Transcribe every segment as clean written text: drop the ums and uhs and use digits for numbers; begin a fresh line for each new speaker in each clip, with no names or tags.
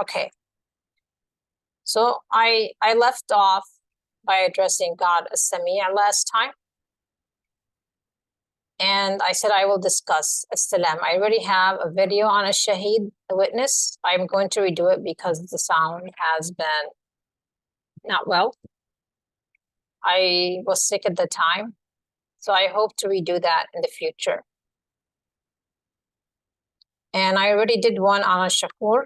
Okay. So I left off by addressing God as Samia last time. And I said I will discuss As-Salaam. I already have a video on a shaheed, a witness. I'm going to redo it because the sound has been not well. I was sick at the time, so I hope to redo that in the future. And I already did one on a shakur.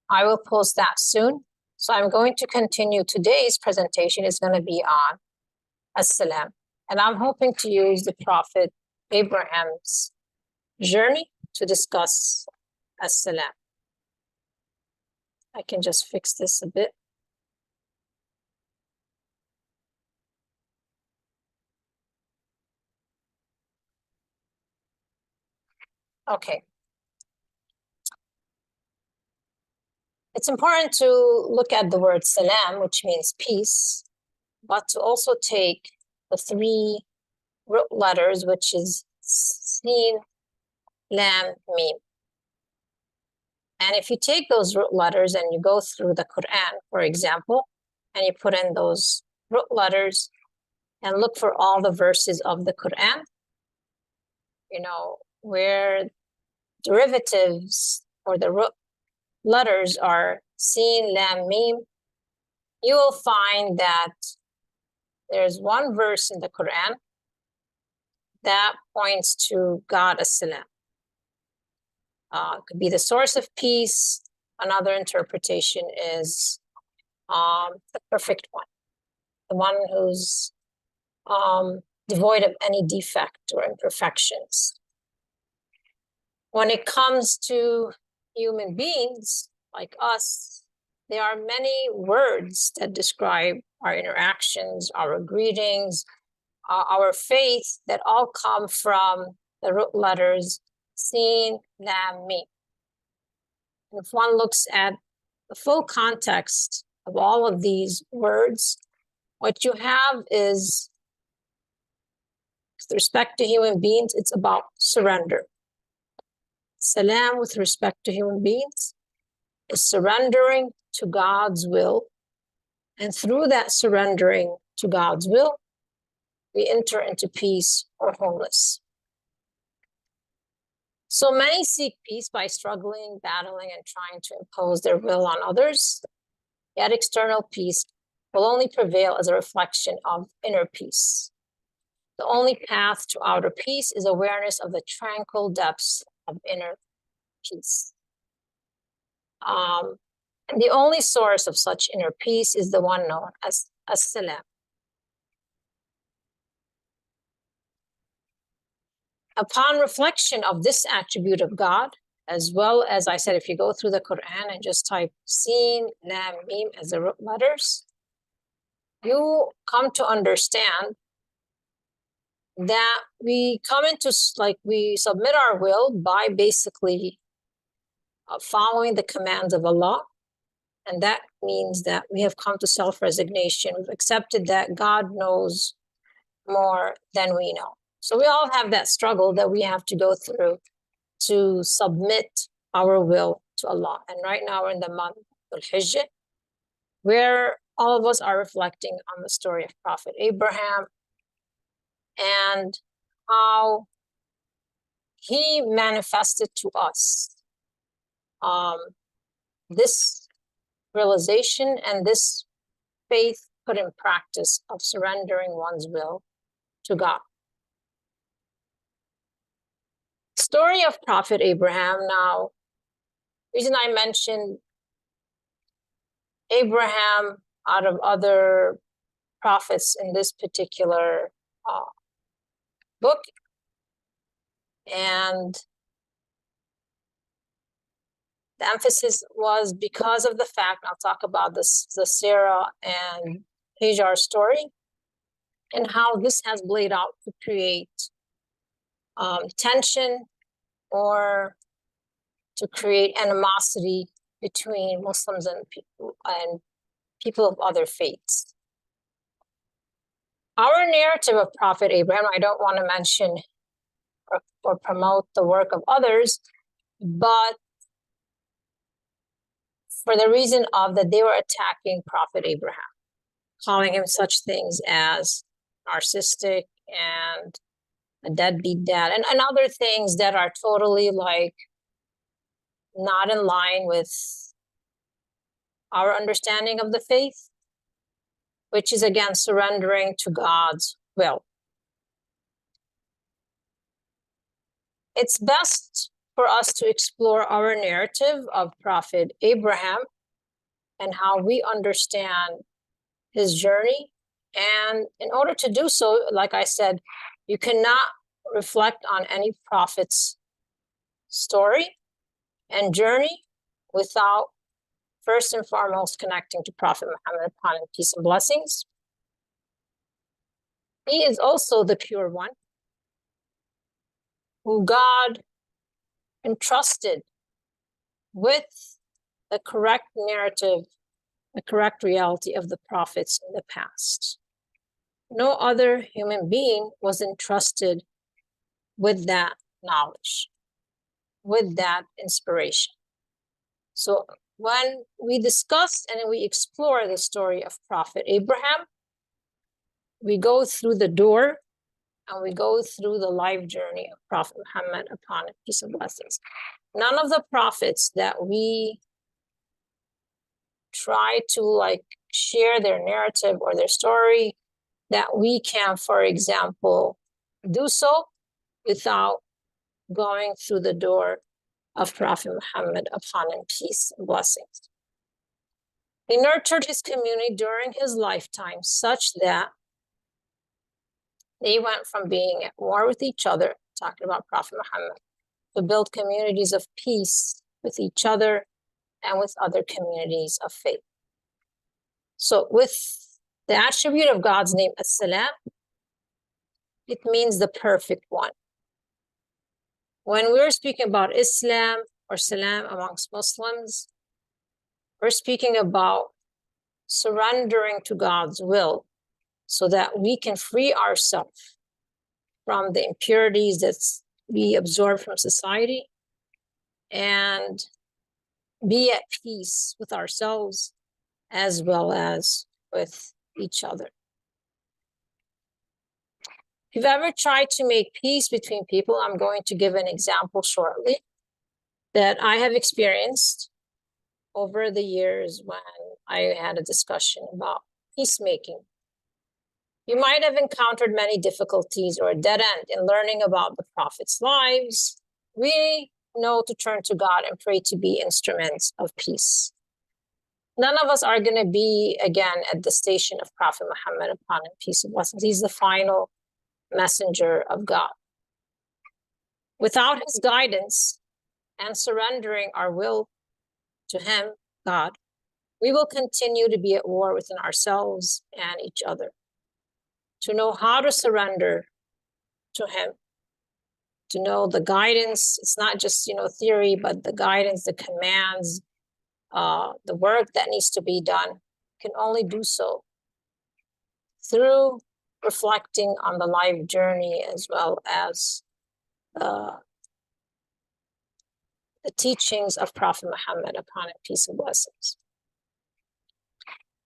I will post that soon. So I'm going to continue. Today's presentation is going to be on As-Salaam. And I'm hoping to use the Prophet Abraham's journey to discuss As-Salaam. I can just fix this a bit. Okay. It's important to look at the word salam, which means peace, but to also take the three root letters, which is Sin, Lam, Mim. And if you take those root letters and you go through the Quran, for example, and you put in those root letters and look for all the verses of the Quran, you know, where derivatives or the root letters are Sin, Lam, Mim, you will find that there's one verse in the Quran that points to God As-Salaam. Could be the source of peace. Another interpretation is the perfect one, the one who's devoid of any defect or imperfections. When it comes to human beings like us, there are many words that describe our interactions, our greetings, our faith, that all come from the root letters Sin, Lam, Mim. If one looks at the full context of all of these words, what you have is, with respect to human beings, it's about surrender. Salam, with respect to human beings, is surrendering to God's will. And through that surrendering to God's will, we enter into peace or wholeness. So many seek peace by struggling, battling, and trying to impose their will on others. Yet external peace will only prevail as a reflection of inner peace. The only path to outer peace is awareness of the tranquil depths of inner peace. And the only source of such inner peace is the one known as As-Salaam. Upon reflection of this attribute of God, as well as I said, if you go through the Quran and just type Sin, Lam, Mim as the root letters, you come to understand that we come into, we submit our will by basically following the commands of Allah. And that means that we have come to self-resignation. We've accepted that God knows more than we know. So we all have that struggle that we have to go through to submit our will to Allah. And right now we're in the month of Al-Hajj, where all of us are reflecting on the story of Prophet Abraham and how he manifested to us this realization and this faith put in practice of surrendering one's will to God. Story of Prophet Abraham. Now, the reason I mentioned Abraham out of other prophets in this particular book, and the emphasis was because of the fact, I'll talk about this, the Sarah and Hajar story, and how this has played out to create tension or to create animosity between Muslims and people of other faiths. Our narrative of Prophet Abraham, I don't want to mention or promote the work of others, but for the reason of that they were attacking Prophet Abraham, calling him such things as narcissistic and a deadbeat dad, and other things that are totally like not in line with our understanding of the faith, which is again surrendering to God's will. It's best for us to explore our narrative of Prophet Abraham and how we understand his journey. And in order to do so, like I said, you cannot reflect on any prophet's story and journey without first and foremost connecting to Prophet Muhammad, upon him peace and blessings. He is also the pure one who God entrusted with the correct narrative, the correct reality of the prophets in the past. No other human being was entrusted with that knowledge, with that inspiration. So when we discuss and we explore the story of Prophet Abraham, we go through the door and we go through the life journey of Prophet Muhammad, upon him peace and blessings. None of the prophets that we try to like share their narrative or their story, that we can, for example, do so without going through the door of Prophet Muhammad, upon him peace and blessings. He nurtured his community during his lifetime such that they went from being at war with each other, talking about Prophet Muhammad, to build communities of peace with each other and with other communities of faith. So with the attribute of God's name, As-Salaam, it means the perfect one. When we're speaking about Islam or Salam amongst Muslims, we're speaking about surrendering to God's will so that we can free ourselves from the impurities that we absorb from society and be at peace with ourselves as well as with each other. If you've ever tried to make peace between people, I'm going to give an example shortly that I have experienced over the years when I had a discussion about peacemaking. You might have encountered many difficulties or a dead end in learning about the prophets' lives. We know to turn to God and pray to be instruments of peace. None of us are going to be, again, at the station of Prophet Muhammad, upon him peace and blessings. He's the final messenger of God. Without his guidance and surrendering our will to him, God, we will continue to be at war within ourselves and each other. To know how to surrender to him, to know the guidance, it's not just, theory, but the guidance, the commands, the work that needs to be done, can only do so through reflecting on the life journey as well as the teachings of Prophet Muhammad, upon him peace and blessings.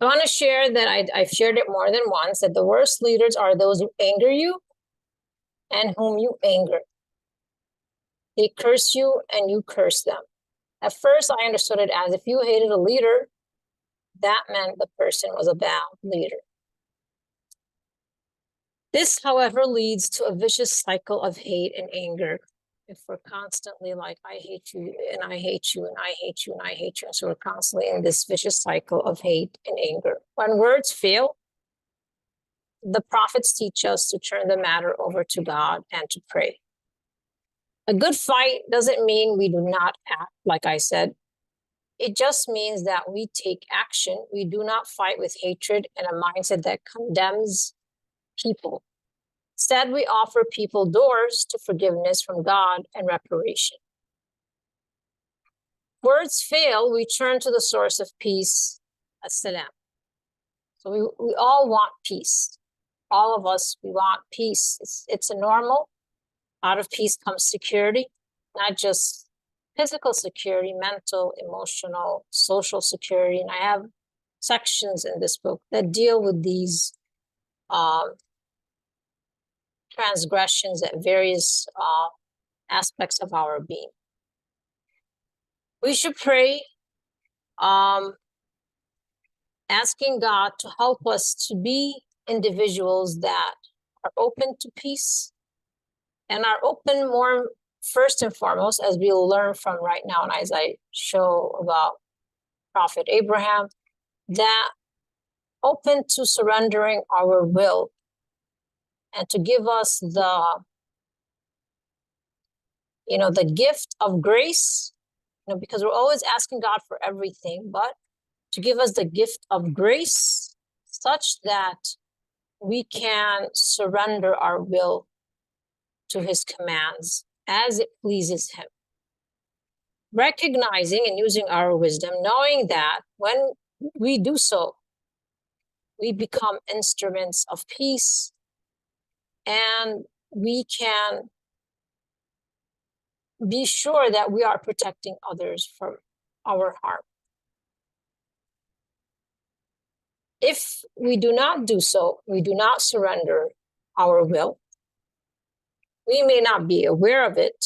I want to share that I've shared it more than once, that the worst leaders are those who anger you and whom you anger. They curse you and you curse them. At first, I understood it as if you hated a leader, that meant the person was a bad leader. This, however, leads to a vicious cycle of hate and anger. If we're constantly like, I hate you, and I hate you, and I hate you, and I hate you. So we're constantly in this vicious cycle of hate and anger. When words fail, the prophets teach us to turn the matter over to God and to pray. A good fight doesn't mean we do not act, like I said. It just means that we take action. We do not fight with hatred and a mindset that condemns people. Instead, we offer people doors to forgiveness from God and reparation. Words fail, we turn to the source of peace, As-Salaam. So we all want peace. All of us, we want peace. It's a normal. Out of peace comes security, not just physical security, mental, emotional, social security. And I have sections in this book that deal with these transgressions at various aspects of our being. We should pray, asking God to help us to be individuals that are open to peace and are open more first and foremost, as we'll learn from right now, and as I show about Prophet Abraham, that open to surrendering our will and to give us the gift of grace, because we're always asking God for everything, but to give us the gift of grace such that we can surrender our will to his commands as it pleases him. Recognizing and using our wisdom, knowing that when we do so, we become instruments of peace and we can be sure that we are protecting others from our harm. If we do not do so, we do not surrender our will, we may not be aware of it,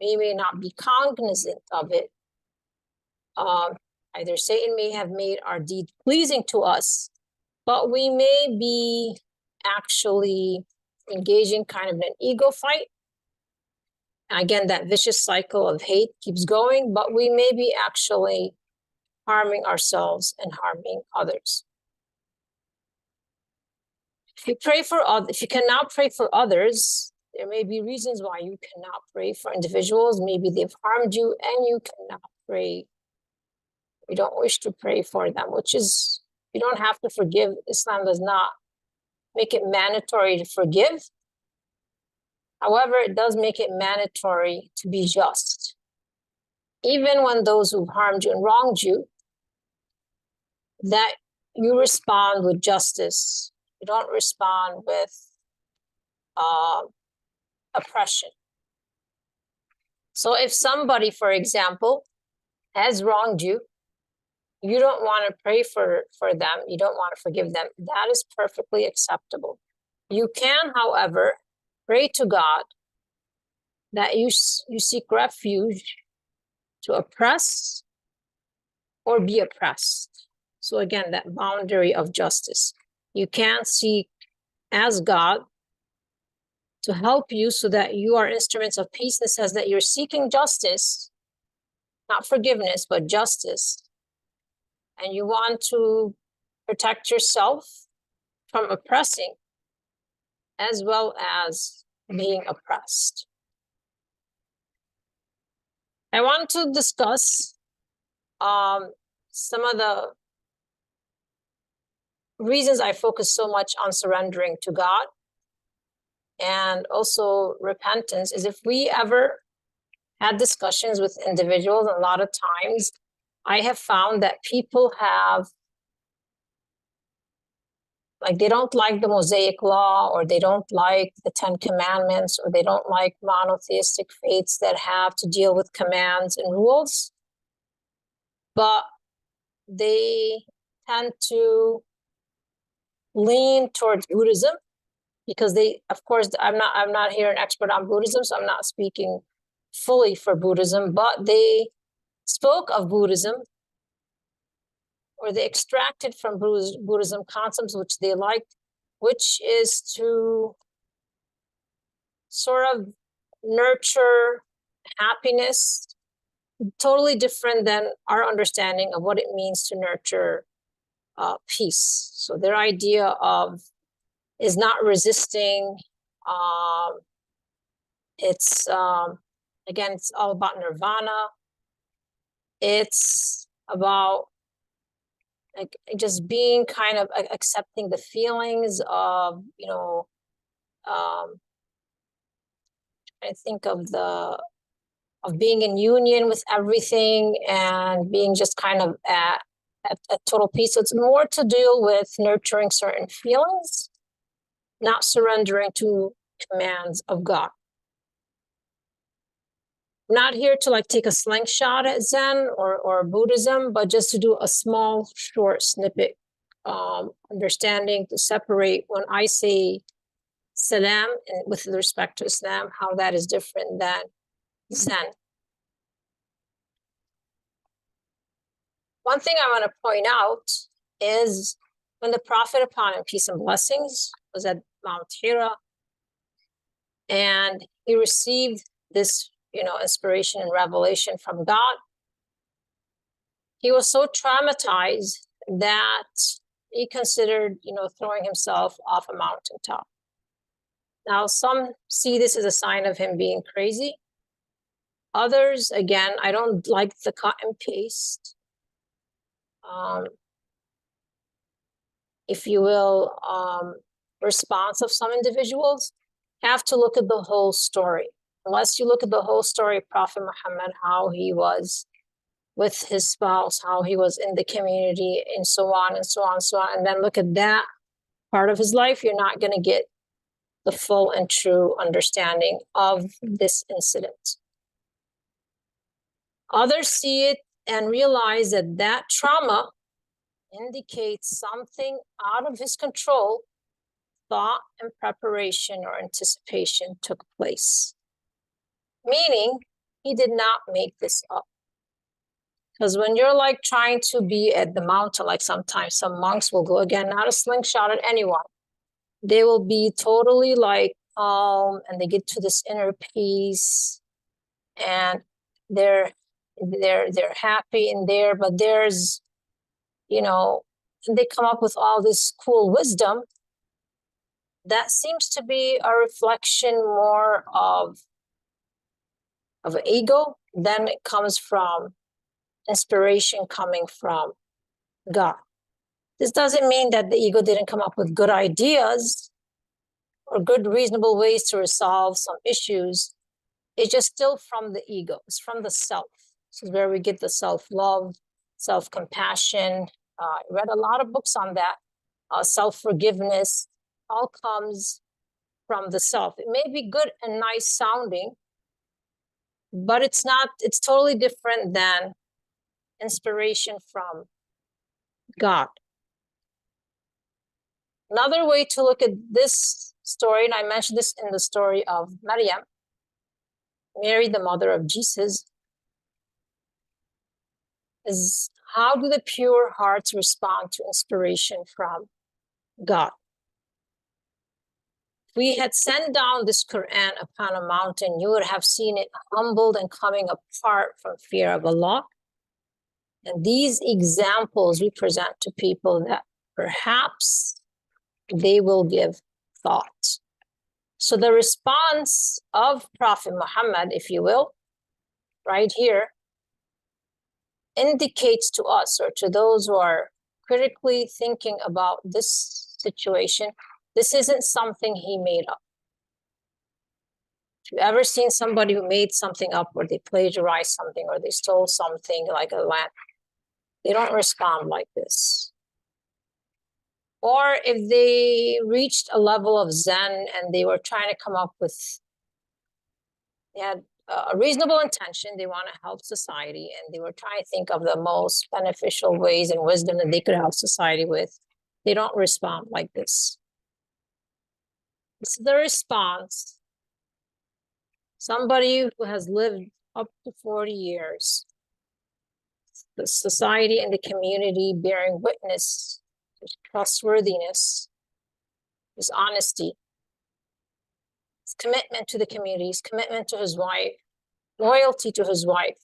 we may not be cognizant of it. Either Satan may have made our deed pleasing to us, but we may be actually engaging kind of in an ego fight. Again, that vicious cycle of hate keeps going, but we may be actually harming ourselves and harming others. If you cannot pray for others, there may be reasons why you cannot pray for individuals. Maybe they've harmed you and you cannot pray. You don't wish to pray for them, which is, you don't have to forgive. Islam does not make it mandatory to forgive. However, it does make it mandatory to be just. Even when those who've harmed you and wronged you, that you respond with justice. You don't respond with oppression. So if somebody, for example, has wronged you, you don't want to pray for them, you don't want to forgive them, that is perfectly acceptable. You can, however, pray to God that you seek refuge to oppress or be oppressed. So again, that boundary of justice. You can seek as God to help you so that you are instruments of peace. It says that you're seeking justice, not forgiveness, but justice. And you want to protect yourself from oppressing as well as being oppressed. I want to discuss some of the reasons I focus so much on surrendering to God and also repentance is if we ever had discussions with individuals, a lot of times I have found that people have, like, they don't like the Mosaic Law, or they don't like the 10 Commandments, or they don't like monotheistic faiths that have to deal with commands and rules, but they tend to lean towards Buddhism because they, of course, I'm not here an expert on Buddhism, so I'm not speaking fully for Buddhism, but they spoke of Buddhism, or they extracted from Buddhism concepts which they liked, which is to sort of nurture happiness, totally different than our understanding of what it means to nurture peace. So their idea of is not resisting. It's again, it's all about nirvana. It's about like just being kind of accepting the feelings of, I think of being in union with everything and being just kind of at total peace. So it's more to deal with nurturing certain feelings, not surrendering to commands of God. not here to like take a slingshot at Zen or Buddhism, but just to do a small, short snippet, understanding to separate when I say Salam and with respect to Islam, how that is different than Zen. One thing I want to point out is when the Prophet, upon him peace and blessings, was at Mount Hira, and he received this, inspiration and revelation from God. He was so traumatized that he considered, throwing himself off a mountaintop. Now, some see this as a sign of him being crazy. Others, again, I don't like the cut and paste, if you will, response of some individuals. Have to look at the whole story. Unless you look at the whole story of Prophet Muhammad, how he was with his spouse, how he was in the community, and so on and so on and so on, and then look at that part of his life, you're not going to get the full and true understanding of this incident. Others see it and realize that that trauma indicates something out of his control, thought and preparation or anticipation took place. Meaning, he did not make this up. Because when you're like trying to be at the mountain, like sometimes some monks will go, again, not a slingshot at anyone. They will be totally like calm and they get to this inner peace and they're happy in there, but there's, they come up with all this cool wisdom that seems to be a reflection more of an ego than it comes from inspiration coming from God. This doesn't mean that the ego didn't come up with good ideas or good reasonable ways to resolve some issues. It's just still from the ego. It's from the self. This is where we get the self-love, self-compassion. I read a lot of books on that. Self-forgiveness all comes from the self. It may be good and nice sounding, but it's not, it's totally different than inspiration from God. Another way to look at this story, and I mentioned this in the story of Maryam, Mary, the mother of Jesus, is how do the pure hearts respond to inspiration from God? If we had sent down this Quran upon a mountain, you would have seen it humbled and coming apart from fear of Allah. And these examples we present to people that perhaps they will give thought. So the response of Prophet Muhammad, if you will, right here, indicates to us or to those who are critically thinking about this situation, this isn't something he made up. If you've ever seen somebody who made something up or they plagiarized something or they stole something like a lamp, they don't respond like this. Or if they reached a level of Zen and they were trying to come up with, they had a reasonable intention, they want to help society, and they were trying to think of the most beneficial ways and wisdom that they could help society with, they don't respond like this. This is the response. Somebody who has lived up to 40 years, the society and the community bearing witness, his trustworthiness, his honesty, his commitment to the community, his commitment to his wife, loyalty to his wife,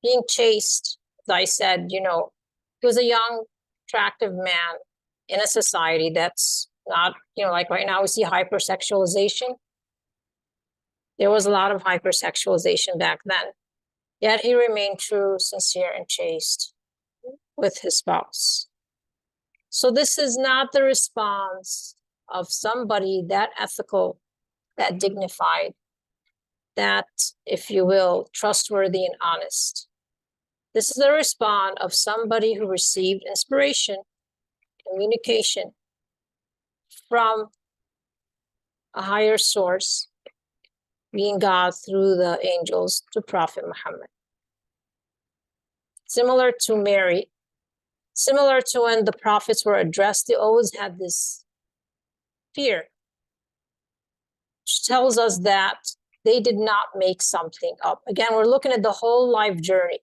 being chaste. As I said, he was a young, attractive man in a society that's not, like right now we see hypersexualization. There was a lot of hypersexualization back then. Yet he remained true, sincere, and chaste with his spouse. So this is not the response of somebody that ethical, that dignified, that, if you will, trustworthy and honest. This is the response of somebody who received inspiration, communication from a higher source, being God through the angels to Prophet Muhammad. Similar to Mary, similar to when the prophets were addressed, they always had this fear, which tells us that they did not make something up. Again, we're looking at the whole life journey.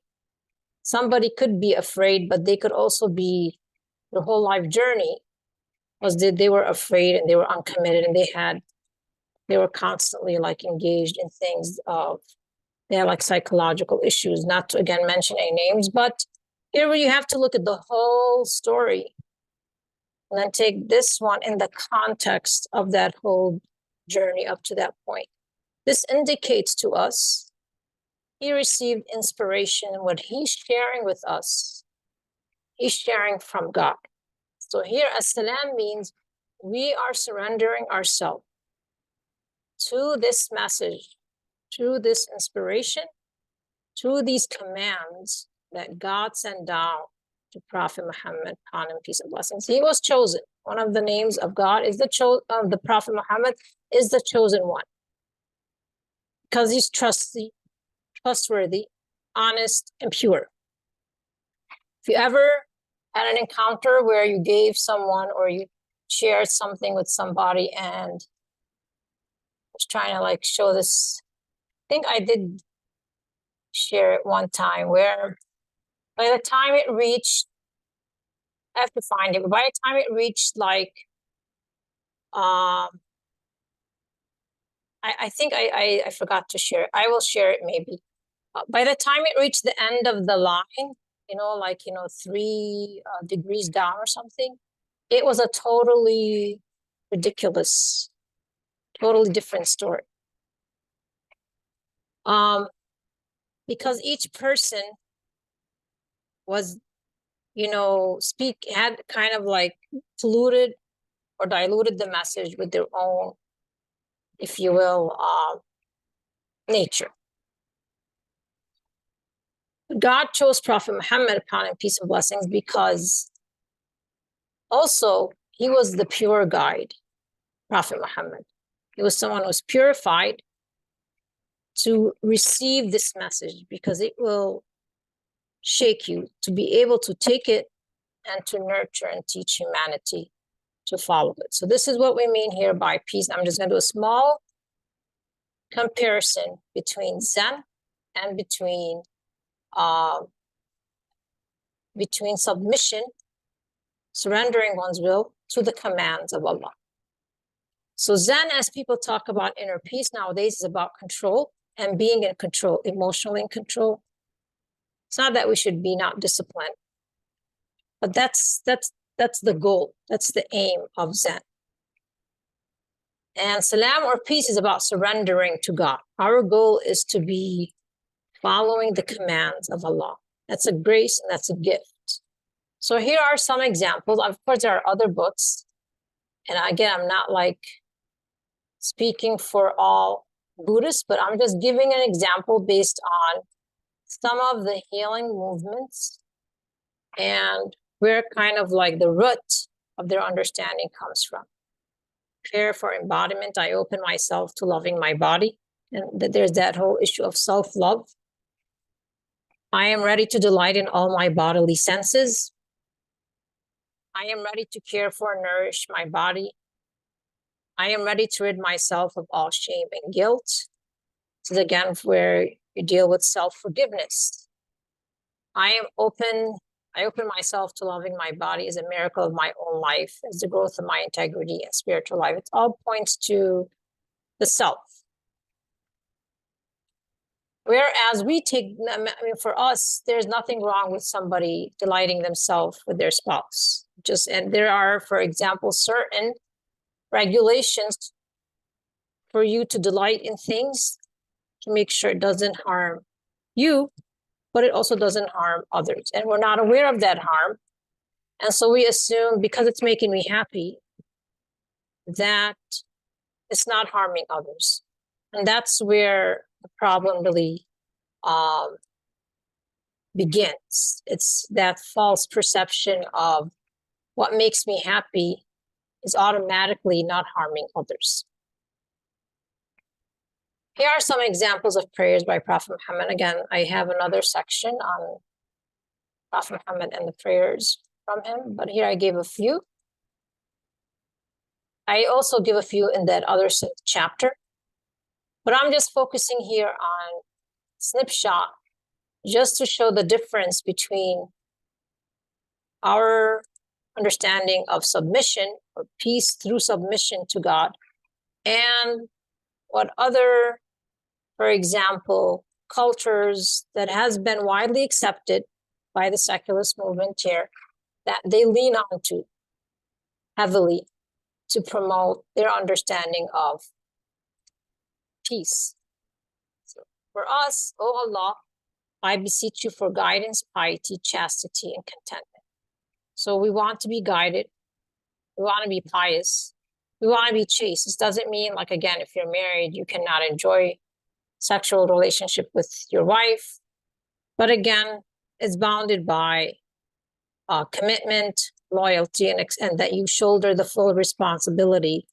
Somebody could be afraid, but they could also be, the whole life journey was that they were afraid and they were uncommitted, and they were constantly like engaged in things of, they had like psychological issues, not to again mention any names, but here you have to look at the whole story and then take this one in the context of that whole journey up to that point. This indicates to us he received inspiration, and what he's sharing with us, he's sharing from God. So here, As-Salaam means we are surrendering ourselves to this message, to this inspiration, to these commands that God sent down to Prophet Muhammad, upon him peace and blessings. He was chosen. One of the names of God is the Prophet Muhammad is the chosen one, because he's trustworthy, honest, and pure. If you ever had an encounter where you gave someone or you shared something with somebody and was trying to like show this, I think I did share it one time where by the time it reached, I have to find it, but by the time it reached like, I think I forgot to share it. I will share it maybe. By the time it reached the end of the line, 3 degrees down or something, it was a totally ridiculous, totally different story. Because each person was, had kind of like polluted or diluted the message with their own, if you will, nature. God chose Prophet Muhammad, upon him peace and blessings, because also he was the pure guide, Prophet Muhammad. He was someone who was purified to receive this message, because it will shake you to be able to take it and to nurture and teach humanity to follow it. So this is what we mean here by peace. I'm just going to do a small comparison between Zen and between submission, surrendering one's will to the commands of Allah. So Zen, as people talk about inner peace nowadays, is about control and being in control, emotionally in control. It's not that we should be not disciplined, but that's the goal. That's the aim of Zen. And Salam or peace is about surrendering to God. Our goal is to be following the commands of Allah. That's a grace and that's a gift. So here are some examples. Of course, there are other books. And again, I'm not like speaking for all Buddhists, but I'm just giving an example based on some of the healing movements and where kind of like the root of their understanding comes from. Care for embodiment, I open myself to loving my body. And there's that whole issue of self-love. I am ready to delight in all my bodily senses. I am ready to care for and nourish my body. I am ready to rid myself of all shame and guilt. This is again where you deal with self-forgiveness. I open myself to loving my body as a miracle of my own life, as the growth of my integrity and spiritual life. It all points to the self. Whereas for us, there's nothing wrong with somebody delighting themselves with their spouse. And there are, for example, certain regulations for you to delight in things to make sure it doesn't harm you, but it also doesn't harm others. And we're not aware of that harm. And so we assume because it's making me happy that it's not harming others. And that's where the problem really begins. It's that false perception of what makes me happy is automatically not harming others. Here are some examples of prayers by Prophet Muhammad. Again, I have another section on Prophet Muhammad and the prayers from him, but here I gave a few. I also give a few in that other chapter, but I'm just focusing here on snapshot just to show the difference between our understanding of submission or peace through submission to God and what other, for example, cultures that has been widely accepted by the secularist movement here that they lean on to heavily to promote their understanding of peace. So for us, O Allah, I beseech you for guidance, piety, chastity, and contentment. So we want to be guided. We want to be pious. We want to be chaste. This doesn't mean, like, again, if you're married, you cannot enjoy sexual relationship with your wife. But again, it's bounded by commitment, loyalty, and that you shoulder the full responsibility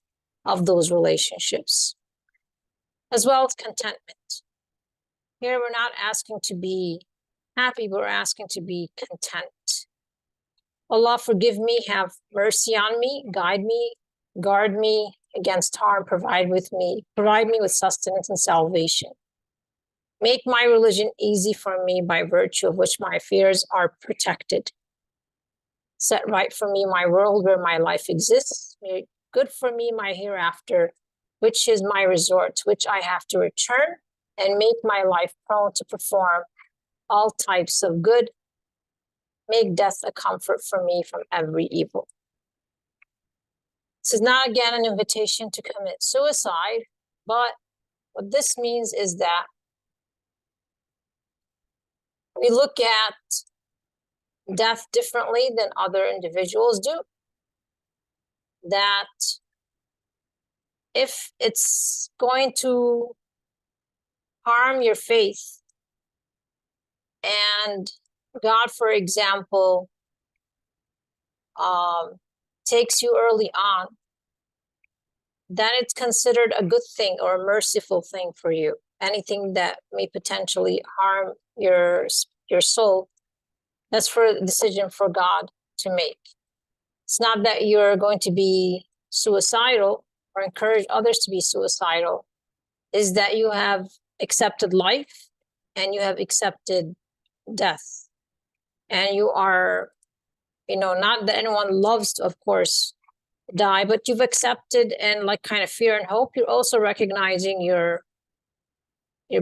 of those relationships, as well as contentment. Here, we're not asking to be happy, we're asking to be content. Allah, forgive me, have mercy on me, guide me, guard me against harm, provide me with sustenance and salvation. Make my religion easy for me by virtue of which my affairs are protected. Set right for me my world where my life exists. Make good for me my hereafter, which is my resort, to which I have to return, and make my life prone to perform all types of good. Make death a comfort for me from every evil. This is not, again, an invitation to commit suicide, but what this means is that we look at death differently than other individuals do. That if it's going to harm your faith, and God, for example, takes you early on, then it's considered a good thing or a merciful thing for you. Anything that may potentially harm your soul, that's for a decision for God to make. It's not that you're going to be suicidal or encourage others to be suicidal. Is that you have accepted life and you have accepted death. And you are, not that anyone loves to, of course, die, but you've accepted and like kind of fear and hope. You're also recognizing you're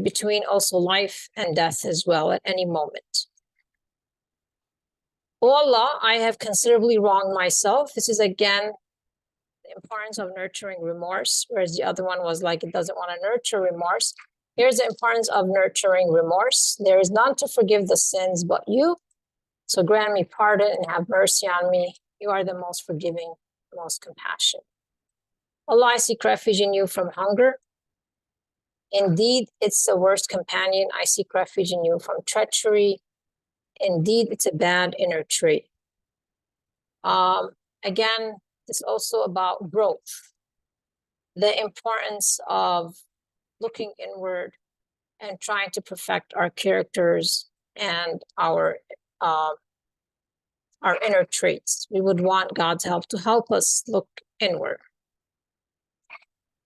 between also life and death as well at any moment. O Allah, I have considerably wronged myself. This is, again, the importance of nurturing remorse, whereas the other one was like it doesn't want to nurture remorse. Here's the importance of nurturing remorse. There is none to forgive the sins but you. So grant me pardon and have mercy on me. You are the most forgiving, most compassionate. Allah, I seek refuge in you from hunger. Indeed, it's the worst companion. I seek refuge in you from treachery. Indeed, it's a bad inner trait. Again, it's also about growth. The importance of looking inward and trying to perfect our characters and our inner traits. We would want God's help to help us look inward.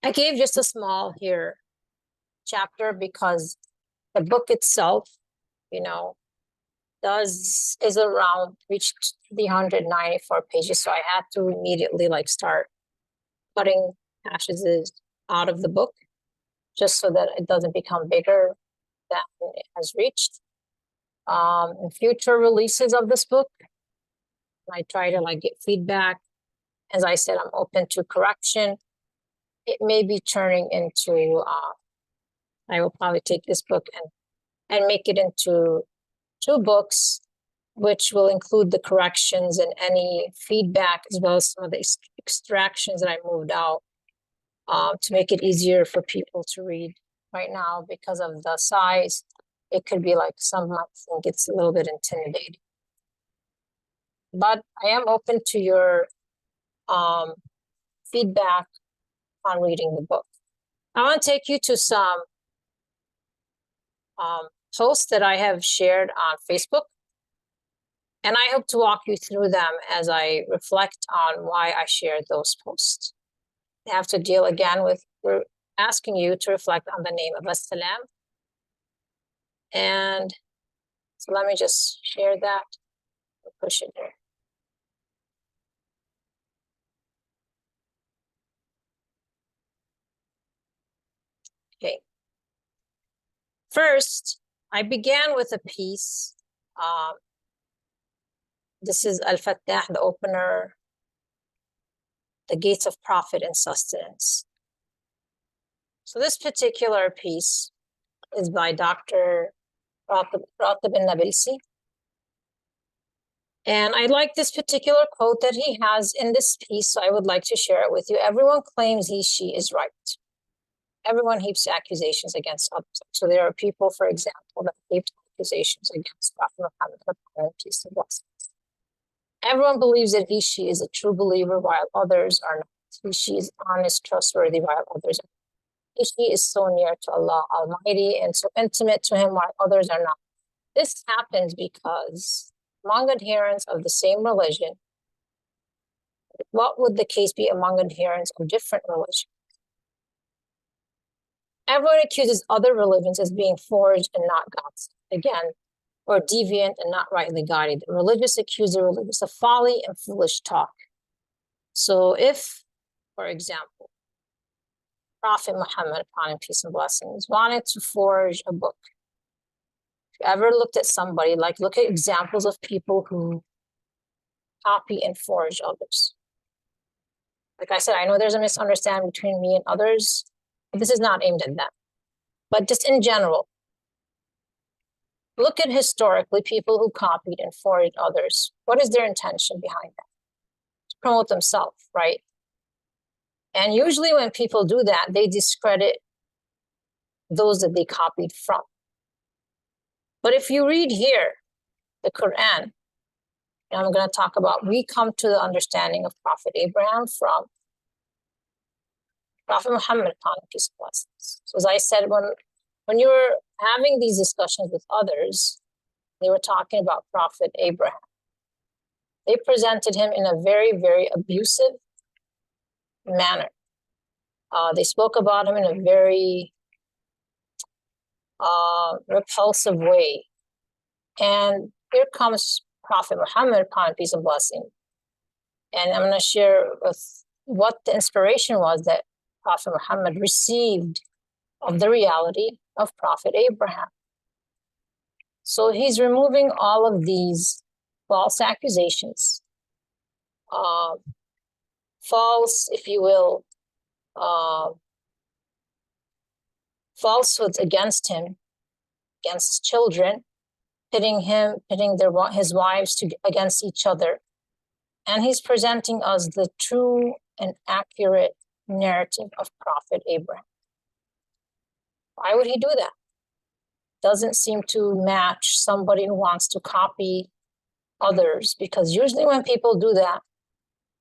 I gave just a small here chapter because the book itself, is around reached 394 pages. So I had to immediately start cutting passages out of the book just so that it doesn't become bigger than it has reached. In future releases of this book, I try to get feedback. As I said, I'm open to correction. It may be turning into, I will probably take this book and make it into 2 books, which will include the corrections and any feedback, as well as some of the extractions that I moved out to make it easier for people to read. Right now, because of the size, it could be some might think it's a little bit intimidating. But I am open to your feedback on reading the book. I want to take you to some posts that I have shared on Facebook. And I hope to walk you through them as I reflect on why I shared those posts. I have to deal again with asking you to reflect on the name of As-Salaam. And so let me just share that and push it there. Okay. First, I began with a piece. This is Al-Fattah, the opener, the gates of profit and sustenance. So this particular piece is by Dr. Ratib al-Nabilsi. And I like this particular quote that he has in this piece, so I would like to share it with you. Everyone claims he, she is right. Everyone heaps accusations against others. So there are people, for example, that heap accusations against Prophet Muhammad, peace and blessings. Everyone believes that he, she is a true believer, while others are not. He, she is honest, trustworthy, while others are not. He, she is so near to Allah Almighty and so intimate to Him, while others are not. This happens because among adherents of the same religion, what would the case be among adherents of different religions? Everyone accuses other religions as being forged and not God's. Again, or deviant and not rightly guided. The religious accuse the religious of folly and foolish talk. So if, for example, Prophet Muhammad, upon him peace and blessings, wanted to forge a book, if you ever looked at somebody, like look at examples of people who copy and forge others. Like I said, I know there's a misunderstanding between me and others, but this is not aimed at them. But just in general, look at historically people who copied and forged others. What is their intention behind that? To promote themselves, right? And usually when people do that, they discredit those that they copied from. But if you read here, the Quran, and I'm going to talk about, we come to the understanding of Prophet Abraham from Prophet Muhammad, upon him peace and blessings. So as I said, when you were having these discussions with others, they were talking about Prophet Abraham. They presented him in a very, very abusive manner. They spoke about him in a very repulsive way. And here comes Prophet Muhammad, upon peace and blessing. And I'm going to share with what the inspiration was that Prophet Muhammad received of the reality of Prophet Abraham. So he's removing all of these false accusations, false, if you will, falsehoods against him, against his children, pitting his wives against each other. And he's presenting us the true and accurate narrative of Prophet Abraham. Why would he do that? Doesn't seem to match somebody who wants to copy others, because usually when people do that,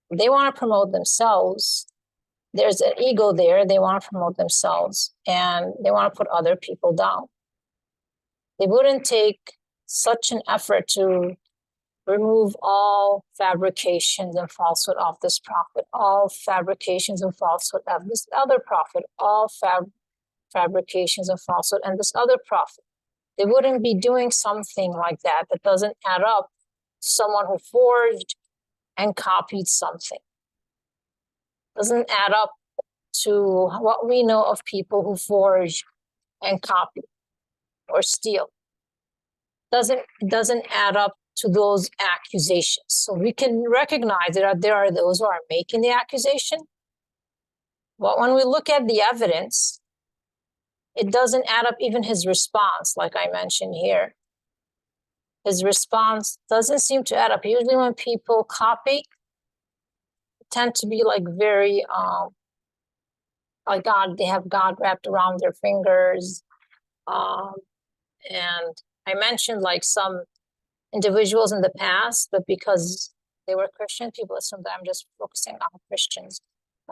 they want to promote themselves. There's an ego there. They want to promote themselves and they want to put other people down. They wouldn't take such an effort to remove all fabrications and falsehood of this prophet, all fabrications and falsehood of this other prophet, all fabrications and falsehood and this other prophet. They wouldn't be doing something like that that doesn't add up to someone who forged and copied something. Doesn't add up to what we know of people who forge and copy or steal. Doesn't add up to those accusations. So we can recognize that there are those who are making the accusation. But when we look at the evidence, it doesn't add up. Even his response, like I mentioned here, his response doesn't seem to add up. Usually when people copy, tend to be like very, like God, they have God wrapped around their fingers. And I mentioned like some individuals in the past, but because they were Christian, people assume that I'm just focusing on Christians.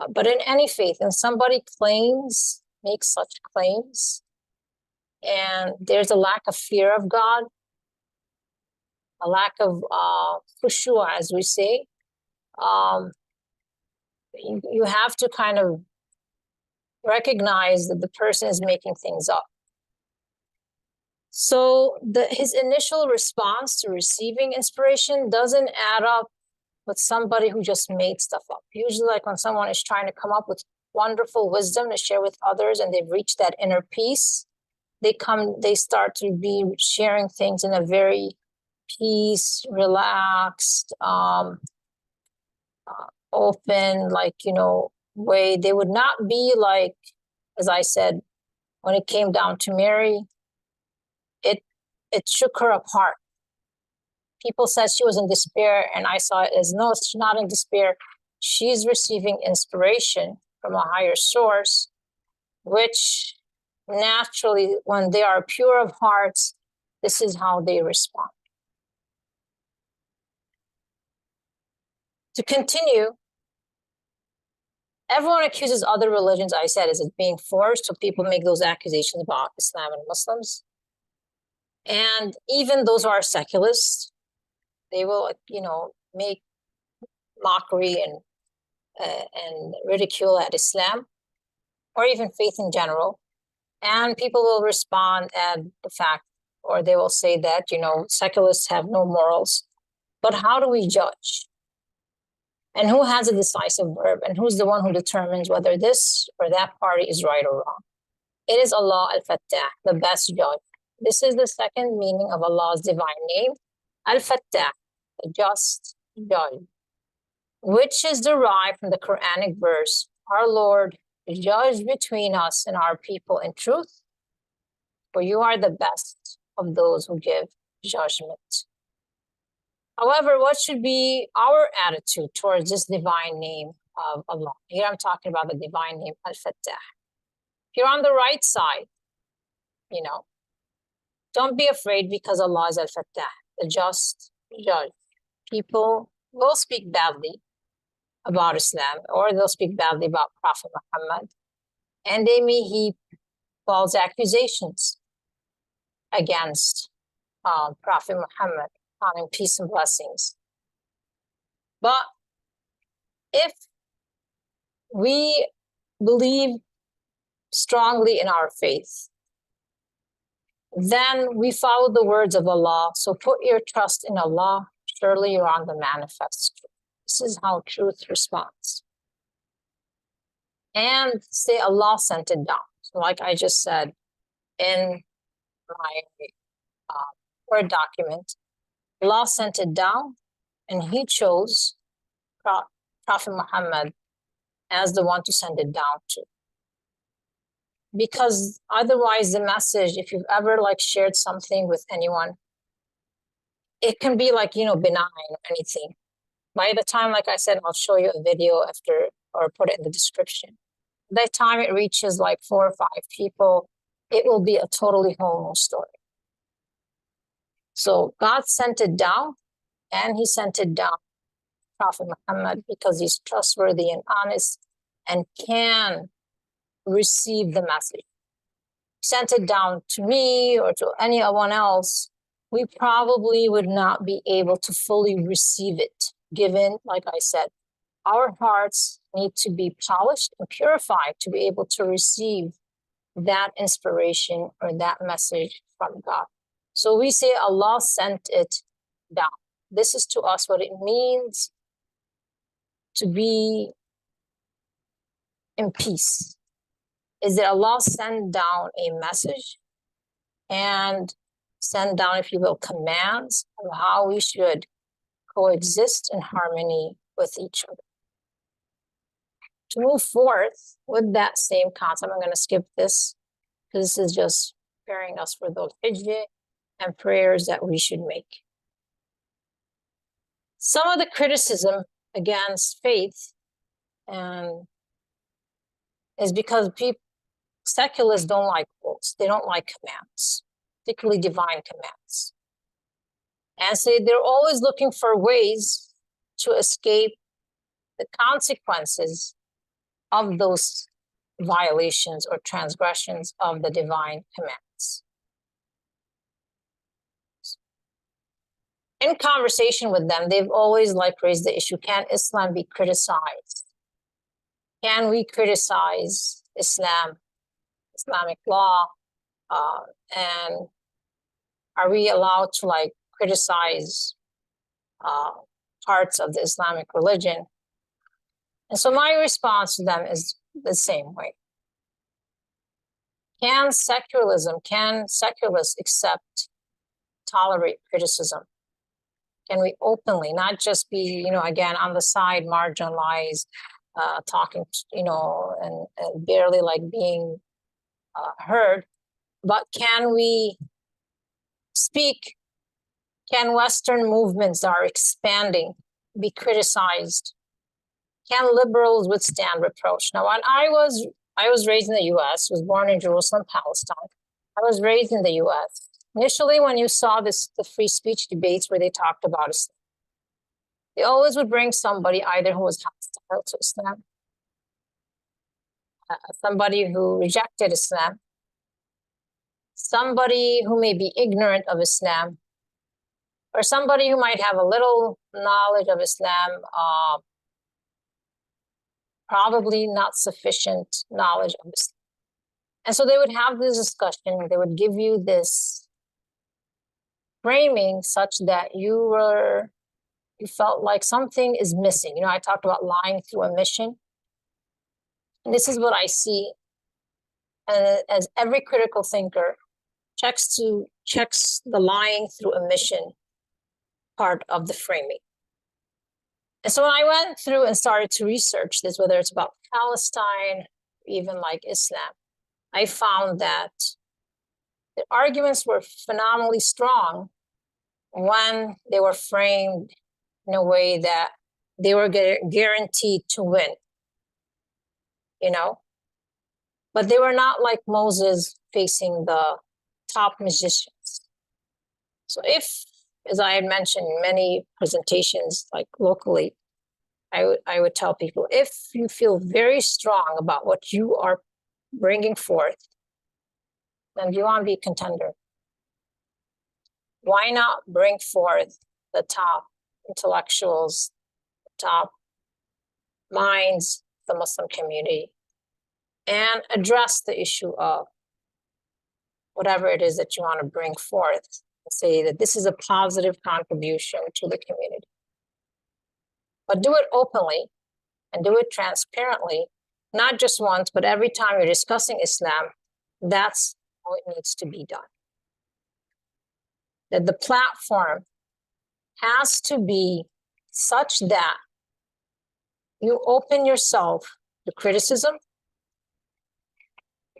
But in any faith, and somebody makes such claims, and there's a lack of fear of God, a lack of khushu', as we say. You have to kind of recognize that the person is making things up. So his initial response to receiving inspiration doesn't add up with somebody who just made stuff up. Usually, like when someone is trying to come up with wonderful wisdom to share with others and they've reached that inner peace, they start to be sharing things in a very peace, relaxed, open, like, way. They would not be like, as I said, when it came down to Mary, it shook her apart. People said she was in despair, and I saw it as, no, she's not in despair. She's receiving inspiration from a higher source, which naturally, when they are pure of hearts, this is how they respond. To continue, everyone accuses other religions, I said, as being forced, so people make those accusations about Islam and Muslims. And even those who are secularists, they will, make mockery and ridicule at Islam, or even faith in general. And people will respond at the fact, or they will say that, secularists have no morals. But how do we judge? And who has a decisive verb? And who's the one who determines whether this or that party is right or wrong? It is Allah Al-Fattah, the best judge. This is the second meaning of Allah's divine name, Al-Fattah, the just judge, which is derived from the Quranic verse, our Lord, judge between us and our people in truth, for you are the best of those who give judgment. However, what should be our attitude towards this divine name of Allah? Here I'm talking about the divine name, Al-Fattah. If you're on the right side, don't be afraid, because Allah is Al-Fattah, the just judge. People will speak badly about Islam, or they'll speak badly about Prophet Muhammad, and they may heap false accusations against Prophet Muhammad, on him peace and blessings. But if we believe strongly in our faith, then we follow the words of Allah. So put your trust in Allah. Surely you're on the manifest truth. This is how truth responds. And say Allah sent it down. So like I just said in my Word document, Allah sent it down, and He chose Prophet Muhammad as the one to send it down to. Because otherwise the message, if you've ever shared something with anyone, it can be benign or anything. By the time, like I said, I'll show you a video after, or put it in the description. By the time it reaches 4 or 5 people, it will be a totally whole new story. So God sent it down, and He sent it down to Prophet Muhammad because he's trustworthy and honest and can receive the message. Sent it down to me or to anyone else, we probably would not be able to fully receive it, given, like I said, our hearts need to be polished and purified to be able to receive that inspiration or that message from God. So we say Allah sent it down. This is to us what it means to be in peace. Is that Allah send down a message and send down, if you will, commands of how we should coexist in harmony with each other. To move forth with that same concept, I'm going to skip this because this is just preparing us for those hijjah and prayers that we should make. Some of the criticism against faith is because secularists don't like rules. They don't like commands, particularly divine commands. And so they're always looking for ways to escape the consequences of those violations or transgressions of the divine commands. in conversation with them, they've always raised the issue, can Islam be criticized? Can we criticize Islam, Islamic law? And are we allowed to criticize parts of the Islamic religion? And so my response to them is the same way. Can secularists tolerate criticism? Can we openly, not just be, again, on the side, marginalized, talking, and barely being heard, but can we speak? Can Western movements that are expanding be criticized? Can liberals withstand reproach? Now, when I was raised in the U.S., was born in Jerusalem, Palestine. I was raised in the U.S. Initially, when you saw the free speech debates where they talked about Islam, they always would bring somebody either who was hostile to Islam, somebody who rejected Islam, somebody who may be ignorant of Islam, or somebody who might have a little knowledge of Islam, probably not sufficient knowledge of Islam. And so they would have this discussion, they would give you this framing such that you felt like something is missing. I talked about lying through omission. And this is what I see as every critical thinker checks the lying through omission part of the framing. And so when I went through and started to research this, whether it's about Palestine, even Islam, I found that the arguments were phenomenally strong when they were framed in a way that they were guaranteed to win, But they were not like Moses facing the top musicians. So if, as I had mentioned in many presentations, locally, I would tell people, if you feel very strong about what you are bringing forth, then you want to be a contender. Why not bring forth the top intellectuals, the top minds, the Muslim community, and address the issue of whatever it is that you want to bring forth, and say that this is a positive contribution to the community. But do it openly and do it transparently, not just once, but every time you're discussing Islam. That's how it needs to be done. That the platform has to be such that you open yourself to criticism,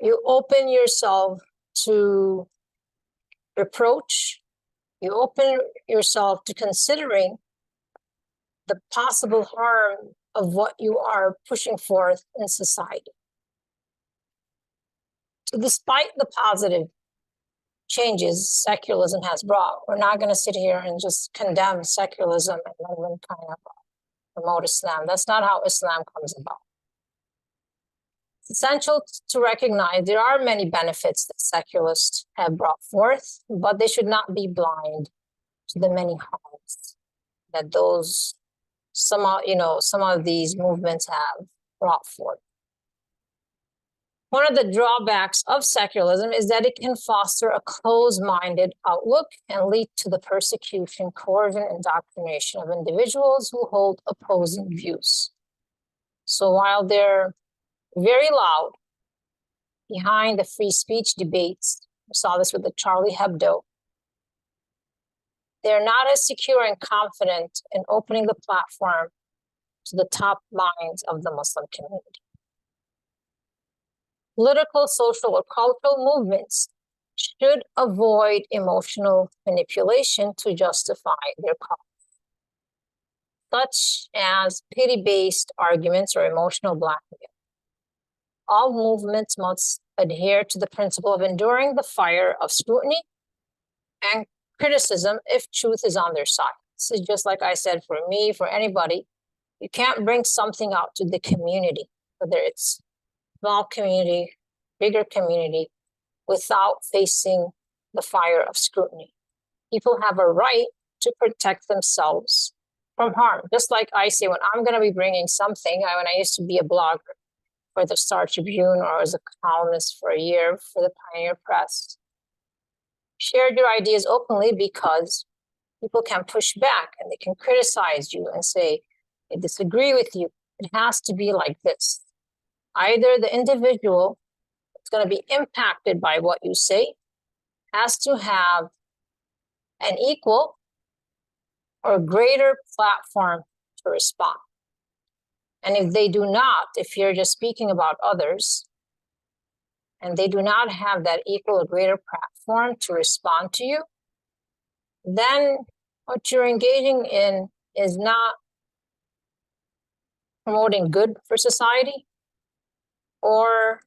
you open yourself to reproach, you open yourself to considering the possible harm of what you are pushing forth in society. So despite the positive changes secularism has brought, we're not going to sit here and just condemn secularism and then kind of promote Islam. That's not how Islam comes about. It's essential to recognize there are many benefits that secularists have brought forth, but they should not be blind to the many harms that some of these movements have brought forth. One of the drawbacks of secularism is that it can foster a closed-minded outlook and lead to the persecution, coercion, and indoctrination of individuals who hold opposing views. So while they're very loud behind the free speech debates, we saw this with the Charlie Hebdo, they're not as secure and confident in opening the platform to the top minds of the Muslim community. Political, social, or cultural movements should avoid emotional manipulation to justify their cause, such as pity-based arguments or emotional blackmail. All movements must adhere to the principle of enduring the fire of scrutiny and criticism if truth is on their side. This is just like I said, for me, for anybody, you can't bring something out to the community, whether it's small community, bigger community, without facing the fire of scrutiny. People have a right to protect themselves from harm. Just like I say, when I'm going to be bringing something, when I used to be a blogger for the Star Tribune or as a columnist for a year for the Pioneer Press, shared your ideas openly because people can push back and they can criticize you and say, I disagree with you. It has to be like this. Either the individual that's going to be impacted by what you say has to have an equal or greater platform to respond. And if they do not, if you're just speaking about others, and they do not have that equal or greater platform to respond to you, then what you're engaging in is not promoting good for society or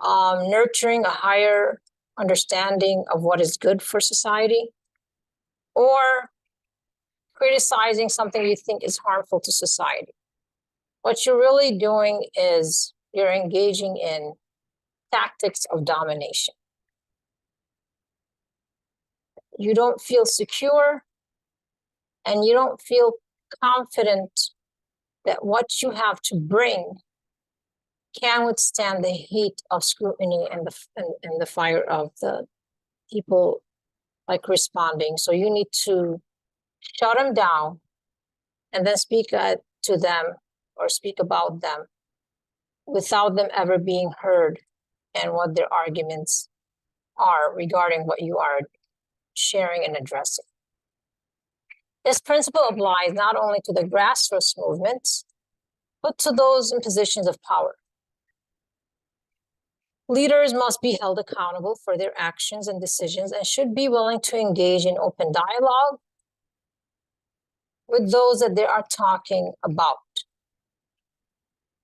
nurturing a higher understanding of what is good for society, or criticizing something you think is harmful to society. What you're really doing is you're engaging in tactics of domination. You don't feel secure and you don't feel confident that what you have to bring can withstand the heat of scrutiny and the fire of the people like responding. So you need to shut them down and then speak to them or speak about them without them ever being heard and what their arguments are regarding what you are sharing and addressing. This principle applies not only to the grassroots movements, but to those in positions of power. Leaders must be held accountable for their actions and decisions and should be willing to engage in open dialogue with those that they are talking about.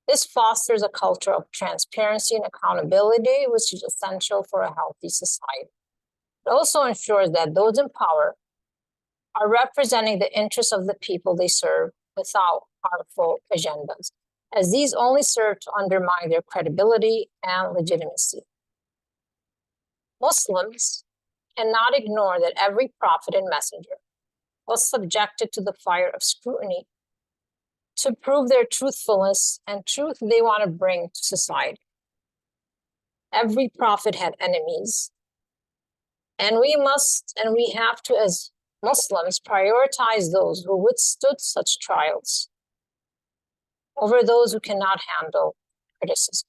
This fosters a culture of transparency and accountability, which is essential for a healthy society. It also ensures that those in power are representing the interests of the people they serve without harmful agendas, as these only serve to undermine their credibility and legitimacy. Muslims cannot ignore that every prophet and messenger was subjected to the fire of scrutiny to prove their truthfulness and truth they want to bring to society. Every prophet had enemies, and we have to, as Muslims, prioritize those who withstood such trials over those who cannot handle criticism.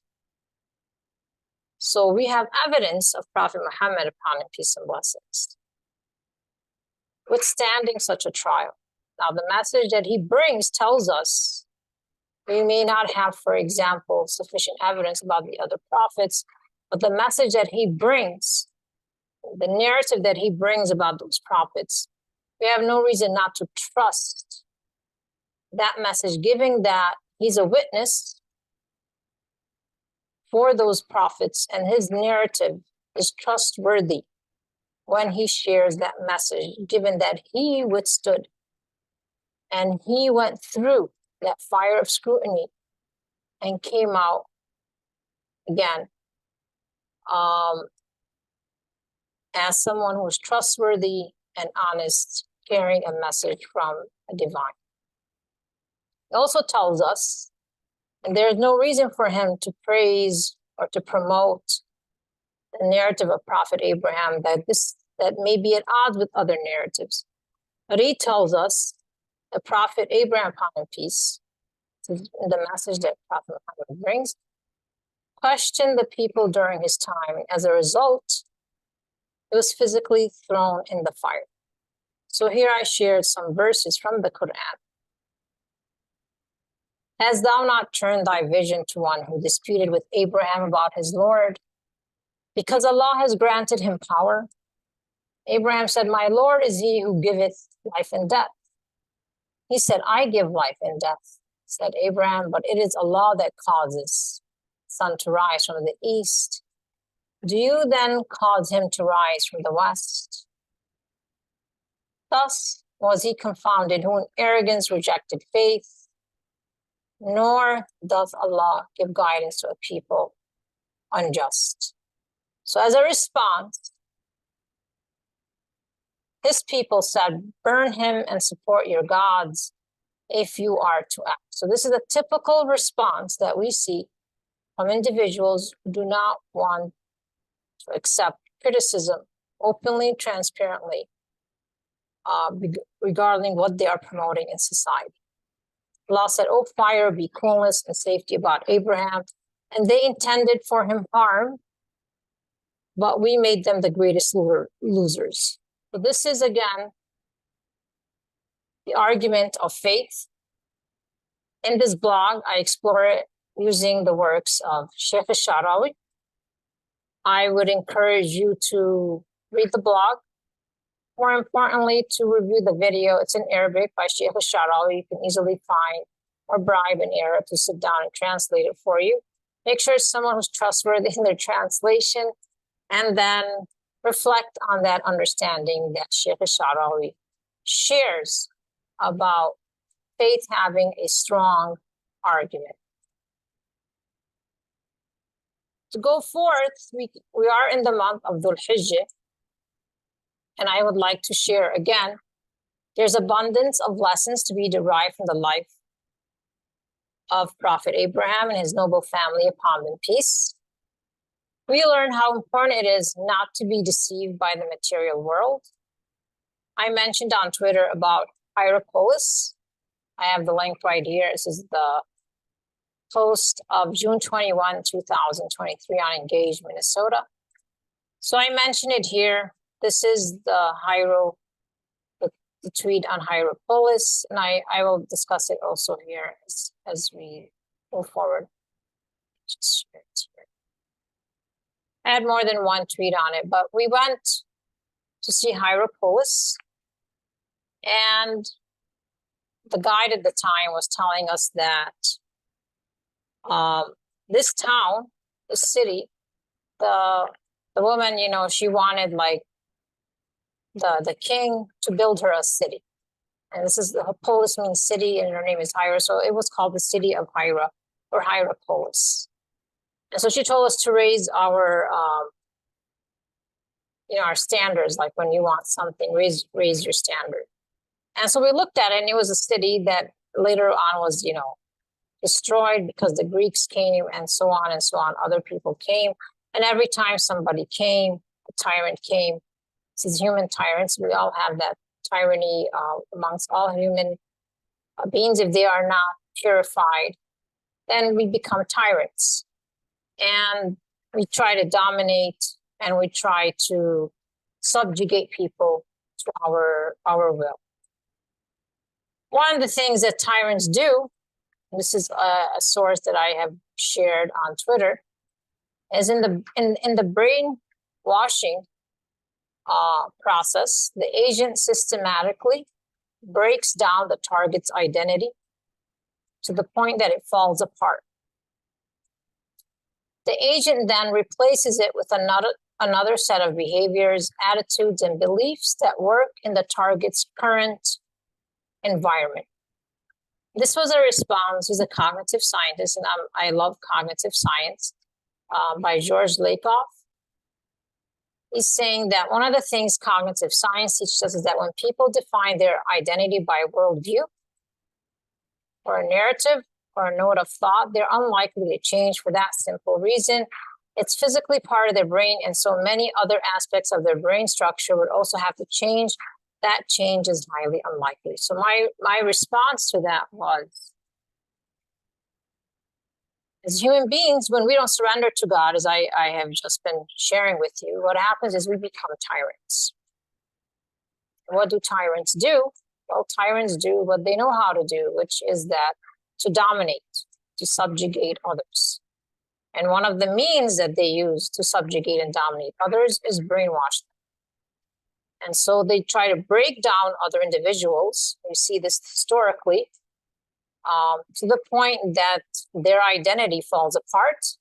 So we have evidence of Prophet Muhammad, upon him peace and blessings, withstanding such a trial. Now, the message that he brings tells us we may not have, for example, sufficient evidence about the other prophets, but the message that he brings, the narrative that he brings about those prophets, we have no reason not to trust that message, given that he's a witness for those prophets and his narrative is trustworthy when he shares that message, given that he withstood and he went through that fire of scrutiny and came out again as someone who was trustworthy and honest, carrying a message from a divine. It also tells us, and there's no reason for him to praise or to promote the narrative of Prophet Abraham that may be at odds with other narratives. But he tells us the Prophet Abraham, upon him peace, the message that Prophet Muhammad brings, questioned the people during his time. As a result, he was physically thrown in the fire. So here I shared some verses from the Quran. Hast thou not turned thy vision to one who disputed with Abraham about his Lord, because Allah has granted him power? Abraham said, my Lord is he who giveth life and death. He said, I give life and death, said Abraham, but it is Allah that causes the sun to rise from the east. Do you then cause him to rise from the west? Thus was he confounded who in arrogance rejected faith, nor does Allah give guidance to a people unjust. So as a response his people said, burn him and support your gods if you are to act. So this is a typical response that we see from individuals who do not want to accept criticism openly, transparently, regarding what they are promoting in society. Allah said, "O fire, be coolness and safety about Abraham, and they intended for him harm, but we made them the greatest losers." So this is, again, the argument of faith. In this blog, I explore it using the works of Sheikh Al-Sharawi. I would encourage you to read the blog. More importantly, to review the video. It's in Arabic by Sheikh Al-Sharawi. You can easily find or bribe an Arab to sit down and translate it for you. Make sure it's someone who's trustworthy in their translation, and then reflect on that understanding that Sheikh Al-Sharawi shares about faith having a strong argument. To go forth, we are in the month of Dhul Hijjah, and I would like to share again, there's abundance of lessons to be derived from the life of Prophet Abraham and his noble family, upon them peace. We learn how important it is not to be deceived by the material world. I mentioned on Twitter about Hierapolis. I have the link right here. This is the post of June 21, 2023 on Engage, Minnesota. So I mentioned it here. This is the tweet on Hierapolis, and I will discuss it also here as we move forward. Just share it here. I had more than one tweet on it, but we went to see Hierapolis, and the guide at the time was telling us that this town, the city, the woman, she wanted like the king to build her a city. And this is the Polis means city, and her name is Hira. So it was called the city of Hira, or Hierapolis. And so she told us to raise our our standards. Like when you want something, raise your standard. And so we looked at it, and it was a city that later on was, destroyed because the Greeks came, and so on and so on. Other people came. And every time somebody came, a tyrant came. This is human tyrants. We all have that tyranny amongst all human beings. If they are not purified, then we become tyrants. And we try to dominate, and we try to subjugate people to our will. One of the things that tyrants do, this is a source that I have shared on Twitter, is in the brainwashing process, the agent systematically breaks down the target's identity to the point that it falls apart. The agent then replaces it with another set of behaviors, attitudes, and beliefs that work in the target's current environment. This was a response. He's a cognitive scientist, and I love cognitive science, by George Lakoff. He's saying that one of the things cognitive science teaches us is that when people define their identity by worldview or a narrative or a note of thought, they're unlikely to change for that simple reason. It's physically part of their brain, and so many other aspects of their brain structure would also have to change. That change is highly unlikely. So my response to that was, as human beings, when we don't surrender to God, as I have just been sharing with you, what happens is we become tyrants. And what do tyrants do? Well, tyrants do what they know how to do, which is that to dominate, to subjugate others. And one of the means that they use to subjugate and dominate others is brainwash them. And so they try to break down other individuals. We see this historically, to the point that their identity falls apart,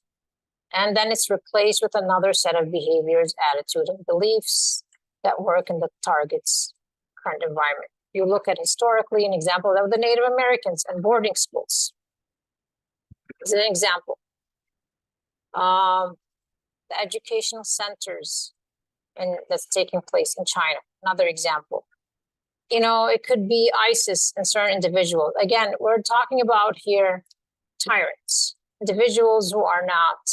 and then it's replaced with another set of behaviors, attitude, and beliefs that work in the target's current environment. You look at historically an example of the Native Americans and boarding schools. As an example, the educational centers that's taking place in China. another example. It could be ISIS and certain individuals. Again, we're talking about here tyrants, individuals who are not,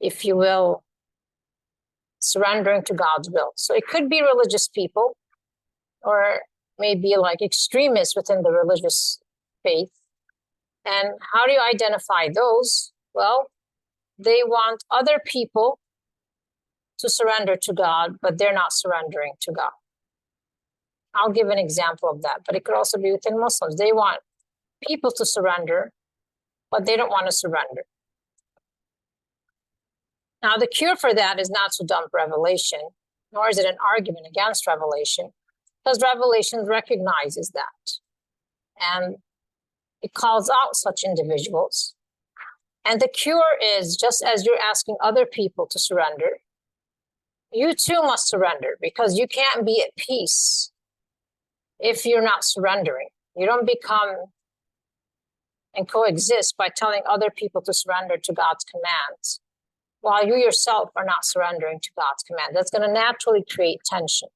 if you will, surrendering to God's will. So it could be religious people, or maybe like extremists within the religious faith. And how do you identify those? Well, they want other people to surrender to God, but they're not surrendering to God. I'll give an example of that, but it could also be within Muslims. They want people to surrender, but they don't want to surrender. Now, the cure for that is not to dump revelation, nor is it an argument against revelation, because revelation recognizes that. And it calls out such individuals. And the cure is, just as you're asking other people to surrender, you too must surrender, because you can't be at peace if you're not surrendering. You don't become and coexist by telling other people to surrender to God's commands, while you yourself are not surrendering to God's command. That's going to naturally create tension.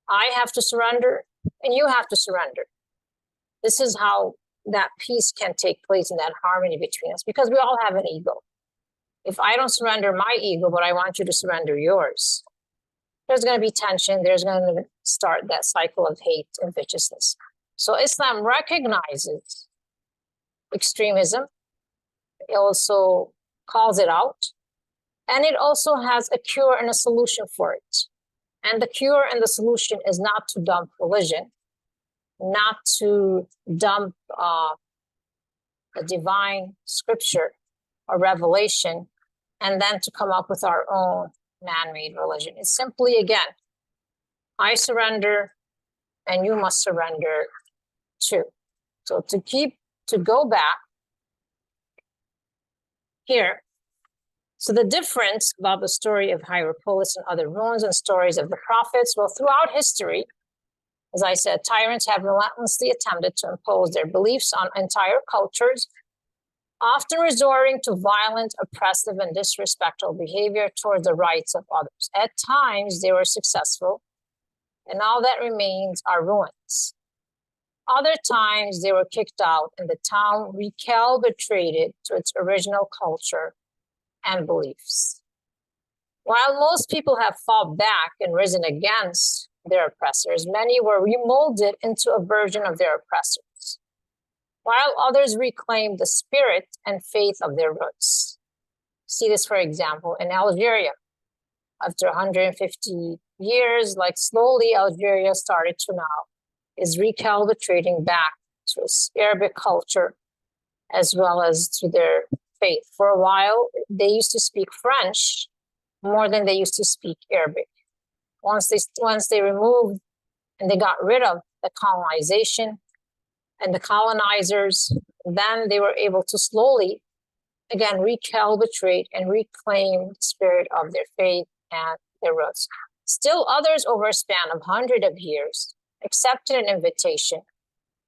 I have to surrender, and you have to surrender. This is how that peace can take place and that harmony between us, because we all have an ego. If I don't surrender my ego, but I want you to surrender yours, there's going to be tension. There's going to start that cycle of hate and viciousness. So Islam recognizes extremism. It also calls it out. And it also has a cure and a solution for it. And the cure and the solution is not to dump religion, not to dump the divine scripture or revelation, and then to come up with our own man-made religion. It's simply, again, I surrender and you must surrender too. So to go back here, so the difference about the story of Hierapolis and other ruins and stories of the prophets, well, throughout history, as I said, tyrants have relentlessly attempted to impose their beliefs on entire cultures, often resorting to violent, oppressive, and disrespectful behavior towards the rights of others. At times, they were successful, and all that remains are ruins. Other times, they were kicked out, and the town recalibrated to its original culture and beliefs. While most people have fought back and risen against their oppressors, many were remolded into a version of their oppressors, while others reclaimed the spirit and faith of their roots. See this, for example, in Algeria. After 150 years, like slowly Algeria started to now is recalibrating back to its Arabic culture as well as to their faith. For a while, they used to speak French more than they used to speak Arabic. Once they removed and they got rid of the colonization and the colonizers, then they were able to slowly, again, recalibrate and reclaim the spirit of their faith and their roots. Still others, over a span of hundreds of years, accepted an invitation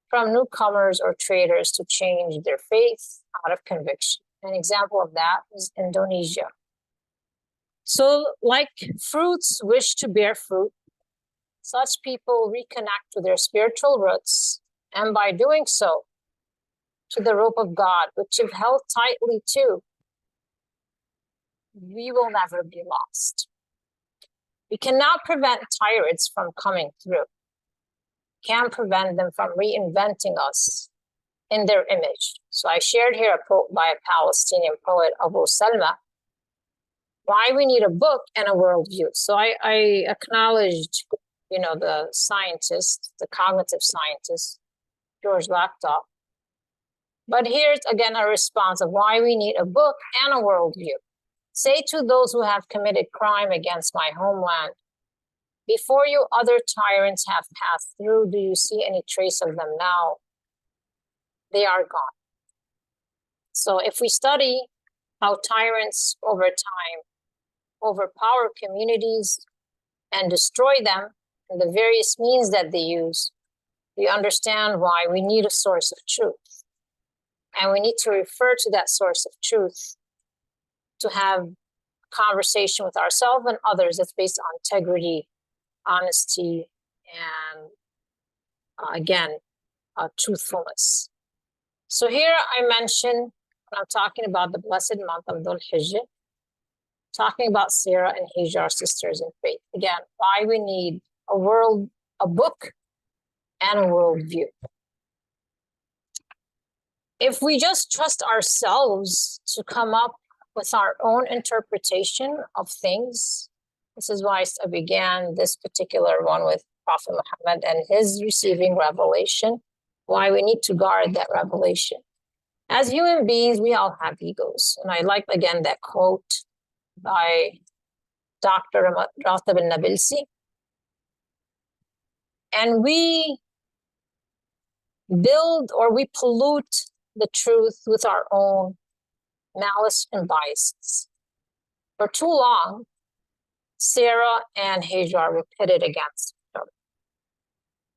from newcomers or traders to change their faith out of conviction. An example of that is Indonesia. So like fruits wish to bear fruit, such people reconnect to their spiritual roots, and by doing so, to the rope of God, which if held tightly to, we will never be lost. We cannot prevent tyrants from coming through. Can't prevent them from reinventing us in their image. So I shared here a quote by a Palestinian poet, Abu Salma, why we need a book and a worldview. So I acknowledged, the scientist, the cognitive scientist, George Lakoff. But here's again a response of why we need a book and a worldview. Say to those who have committed crime against my homeland, before you other tyrants have passed through, do you see any trace of them now? They are gone. So if we study how tyrants over time overpower communities and destroy them and the various means that they use, we understand why we need a source of truth. And we need to refer to that source of truth to have conversation with ourselves and others that's based on integrity, honesty, and again, truthfulness. So here I mentioned, when I'm talking about the blessed month of Dhul Hijjah, talking about Sarah and Hajar, sisters in faith. Again, why we need a book and a worldview. If we just trust ourselves to come up with our own interpretation of things, this is why I began this particular one with Prophet Muhammad and his receiving revelation, why we need to guard that revelation. As human beings, we all have egos. And I like, again, that quote by Dr. Ratib al-Nabilsi. And we build or we pollute the truth with our own malice and biases. For too long, Sarah and Hajar were pitted against each other.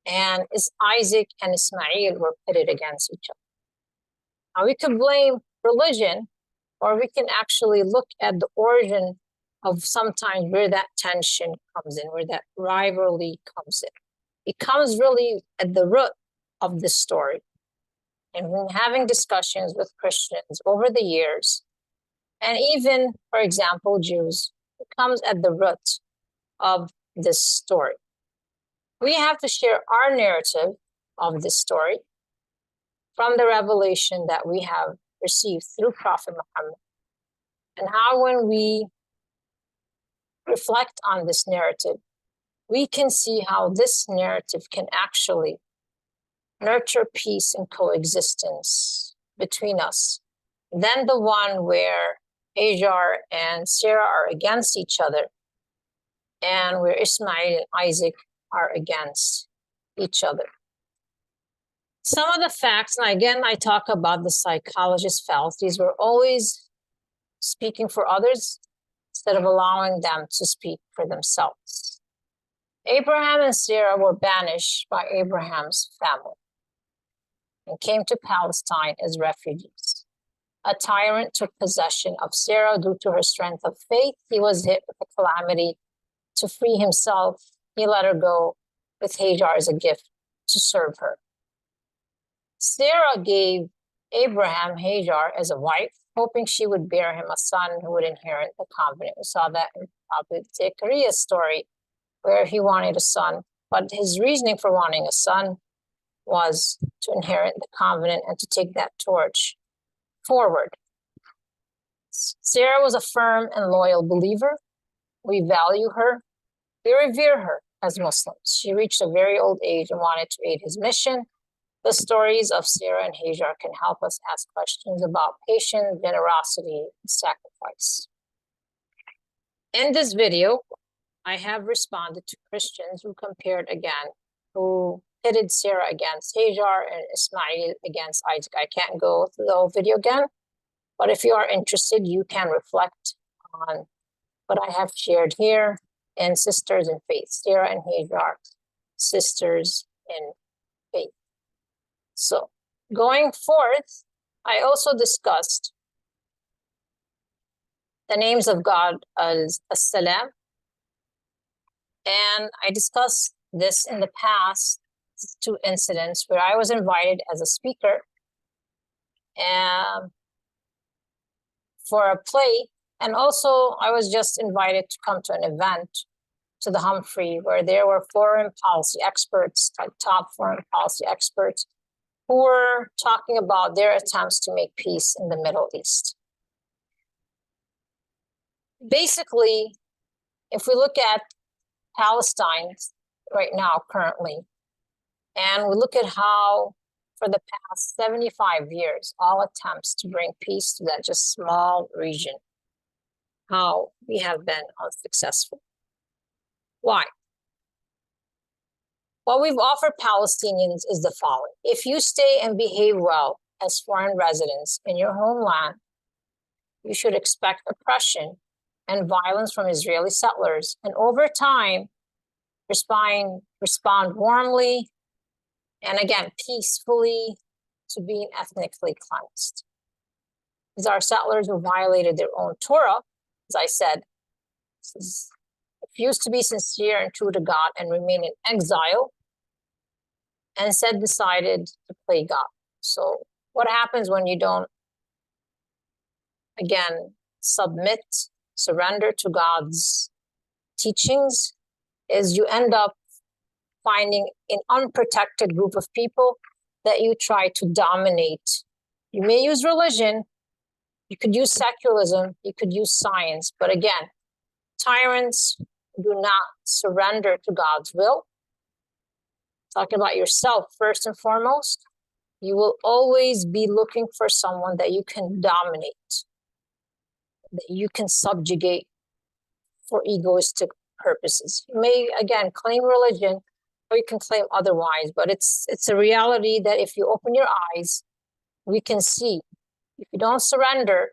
And Isaac and Ismail were pitted against each other. Now we could blame religion, or we can actually look at the origin of sometimes where that tension comes in, where that rivalry comes in. It comes really at the root of the story. And when having discussions with Christians over the years, and even, for example, Jews, it comes at the root of this story. We have to share our narrative of this story from the revelation that we have received through Prophet Muhammad, and how when we reflect on this narrative, we can see how this narrative can actually nurture peace and coexistence between us than the one where Hajar and Sarah are against each other and where Ismail and Isaac are against each other. Some of the facts, and again, I talk about the psychologist fallacies, we're always speaking for others instead of allowing them to speak for themselves. Abraham and Sarah were banished by Abraham's family and came to Palestine as refugees. A tyrant took possession of Sarah due to her strength of faith. He was hit with a calamity. To free himself, he let her go with Hajar as a gift to serve her. Sarah gave Abraham Hajar as a wife, hoping she would bear him a son who would inherit the covenant. We saw that in probably Zechariah's story, where he wanted a son, but his reasoning for wanting a son was to inherit the covenant and to take that torch forward. Sarah was a firm and loyal believer. We value her. We revere her as Muslims. She reached a very old age and wanted to aid his mission. The stories of Sarah and Hajar can help us ask questions about patience, generosity, and sacrifice. In this video, I have responded to Christians who compared again, who pitted Sarah against Hajar and Ismail against Isaac. I can't go through the whole video again, but if you are interested, you can reflect on what I have shared here in Sisters in Faith, Sarah and Hajar, Sisters in Faith. So going forth, I also discussed the names of God as As-Salaam. And I discussed this in the past, two incidents where I was invited as a speaker for a play. And also I was just invited to come to an event to the Humphrey where there were foreign policy experts, like top foreign policy experts, who were talking about their attempts to make peace in the Middle East. Basically, if we look at Palestine right now, currently, and we look at how for the past 75 years, all attempts to bring peace to that just small region, how we have been unsuccessful. Why? What we've offered Palestinians is the following. If you stay and behave well as foreign residents in your homeland, you should expect oppression and violence from Israeli settlers, and over time, respond warmly and again, peacefully to being ethnically cleansed. These are settlers who violated their own Torah, as I said, refuse to be sincere and true to God and remain in exile, and instead decided to play God. So what happens when you don't, again, surrender to God's teachings is you end up finding an unprotected group of people that you try to dominate. You may use religion, you could use secularism, you could use science, but again, tyrants do not surrender to God's will. Talking about yourself first and foremost, you will always be looking for someone that you can dominate, that you can subjugate for egoistic purposes. You may, again, claim religion, or you can claim otherwise, but it's a reality that if you open your eyes, we can see. If you don't surrender,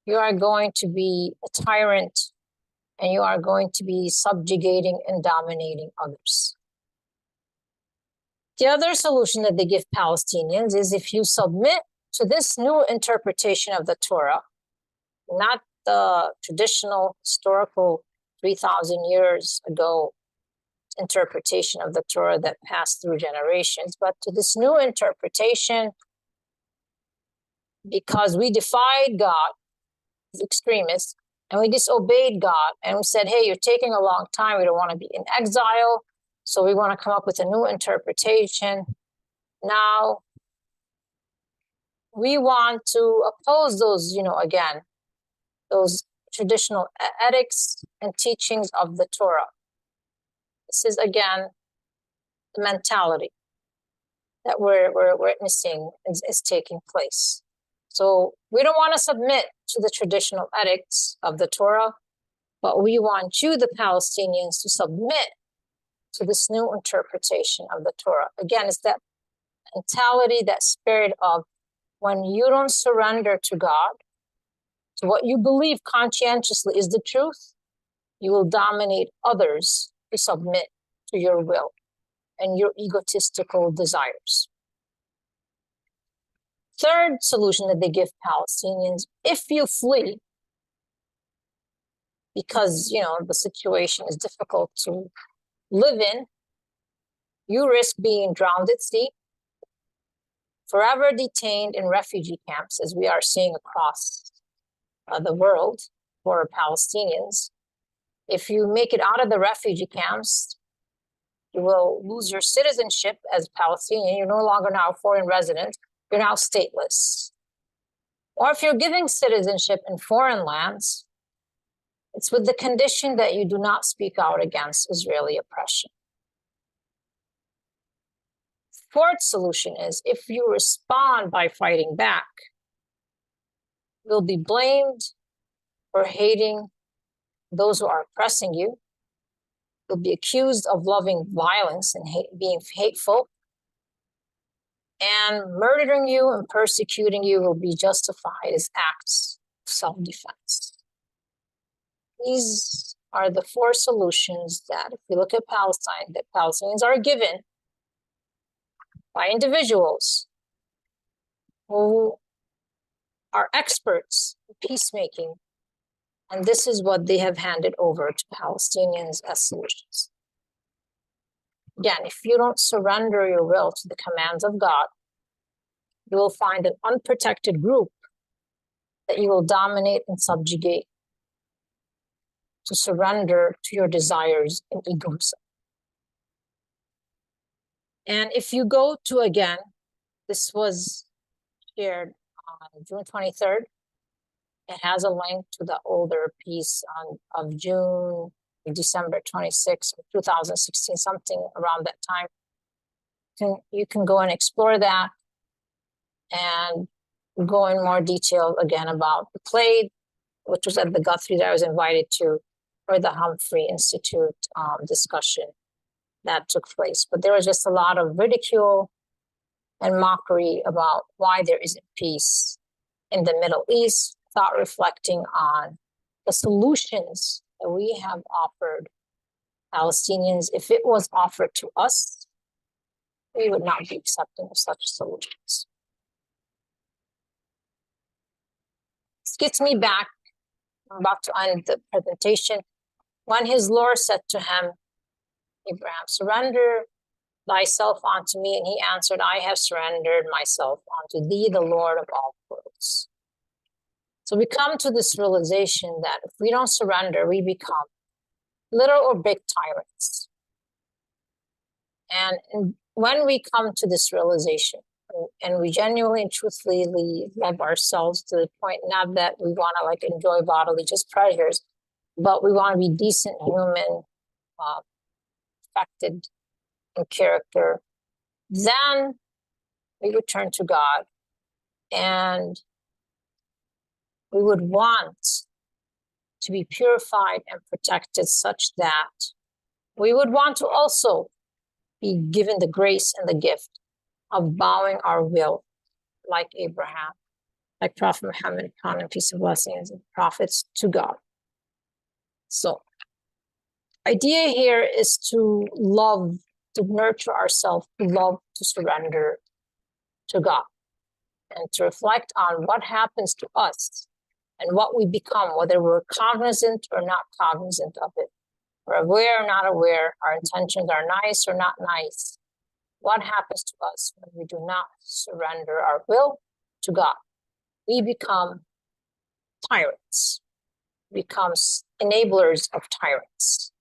you are going to be a tyrant, and you are going to be subjugating and dominating others. The other solution that they give Palestinians is if you submit to this new interpretation of the Torah, not the traditional historical 3,000 years ago interpretation of the Torah that passed through generations, but to this new interpretation, because we defied God as extremists, and we disobeyed God, and we said, hey, you're taking a long time, we don't want to be in exile, so we want to come up with a new interpretation. Now, we want to oppose those, again, those traditional ethics and teachings of the Torah. This is, again, the mentality that we're witnessing is taking place. So we don't want to submit to the traditional ethics of the Torah, but we want you, the Palestinians, to submit to this new interpretation of the Torah. Again, it's that mentality, that spirit of when you don't surrender to God, to what you believe conscientiously is the truth, you will dominate others to submit to your will and your egotistical desires. Third solution that they give Palestinians, if you flee, because, the situation is difficult to live in, you risk being drowned at sea, forever detained in refugee camps, as we are seeing across the world for Palestinians. If you make it out of the refugee camps, you will lose your citizenship as Palestinian. You're no longer now a foreign resident. You're now stateless. Or if you're giving citizenship in foreign lands, it's with the condition that you do not speak out against Israeli oppression. Fourth solution is if you respond by fighting back, you'll be blamed for hating those who are oppressing you. You'll be accused of loving violence and being hateful. And murdering you and persecuting you will be justified as acts of self-defense. These are the four solutions that, if we look at Palestine, that Palestinians are given by individuals who are experts in peacemaking. And this is what they have handed over to Palestinians as solutions. Again, if you don't surrender your will to the commands of God, you will find an unprotected group that you will dominate and subjugate to surrender to your desires and egoism. And if you go to, again, this was shared on June 23rd. It has a link to the older piece of December 26, 2016, something around that time. You can go and explore that and go in more detail again about the play, which was at the Guthrie that I was invited to, or the Humphrey Institute discussion that took place. But there was just a lot of ridicule and mockery about why there isn't peace in the Middle East, without reflecting on the solutions that we have offered Palestinians. If it was offered to us, we would not be accepting of such solutions. This gets me back I'm about to end the presentation. When his Lord said to him, Abraham, surrender thyself unto me. And he answered, I have surrendered myself unto thee, the Lord of all worlds. So we come to this realization that if we don't surrender, we become little or big tyrants. And when we come to this realization, and we genuinely and truthfully love ourselves to the point, not that we want to like enjoy bodily just pleasures, but we want to be decent human, affected in character, then we would turn to God, and we would want to be purified and protected such that we would want to also be given the grace and the gift of bowing our will like Abraham, like Prophet Muhammad, upon him peace and blessings, and prophets to God. So idea here is to love, to nurture ourselves, to love, to surrender to God, and to reflect on what happens to us and what we become, whether we're cognizant or not cognizant of it. We're aware or not aware, our intentions are nice or not nice. What happens to us when we do not surrender our will to God? We become tyrants, become enablers of tyrants.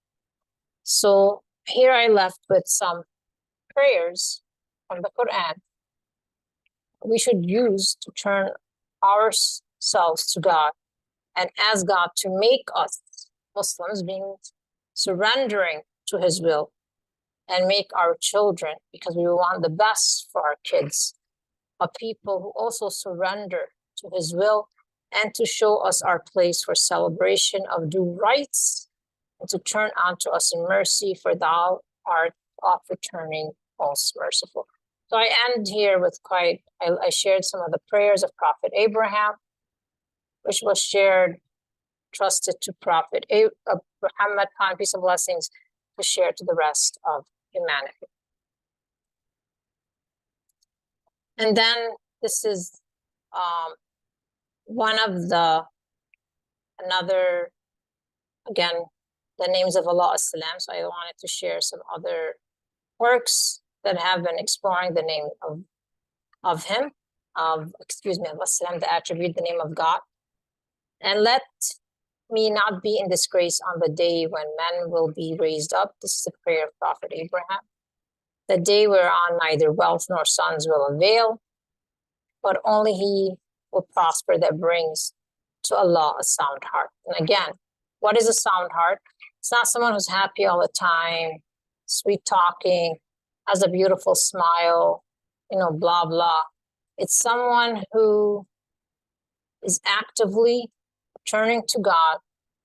So here I left with some prayers from the Quran we should use to turn ourselves to God and ask God to make us Muslims, being surrendering to his will, and make our children, because we want the best for our kids, a people who also surrender to his will, and to show us our place for celebration of due rights, and to turn unto us in mercy, for thou art oft returning, most merciful. So I end here with I shared some of the prayers of Prophet Abraham, which was shared, trusted to Prophet Muhammad, peace and blessings, to share to the rest of humanity. And then this is one of another, again, the names of Allah, As-Salaam. So I wanted to share some other works that have been exploring the name of him, of As-Salaam, the attribute, the name of God. And let me not be in disgrace on the day when men will be raised up. This is the prayer of Prophet Abraham. The day whereon neither wealth nor sons will avail, but only he will prosper that brings to Allah a sound heart. And again, what is a sound heart? It's not someone who's happy all the time, sweet talking, has a beautiful smile, blah, blah. It's someone who is actively turning to God,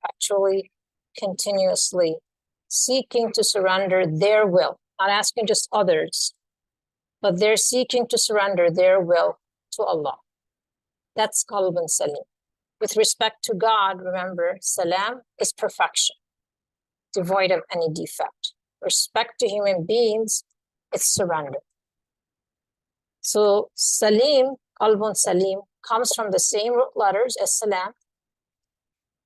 actually continuously seeking to surrender their will, not asking just others, but they're seeking to surrender their will to Allah. That's qalbun salim. With respect to God, remember, salam is perfection, devoid of any defect. Respect to human beings, it's surrender. So salim, qalbun salim, comes from the same root letters as salam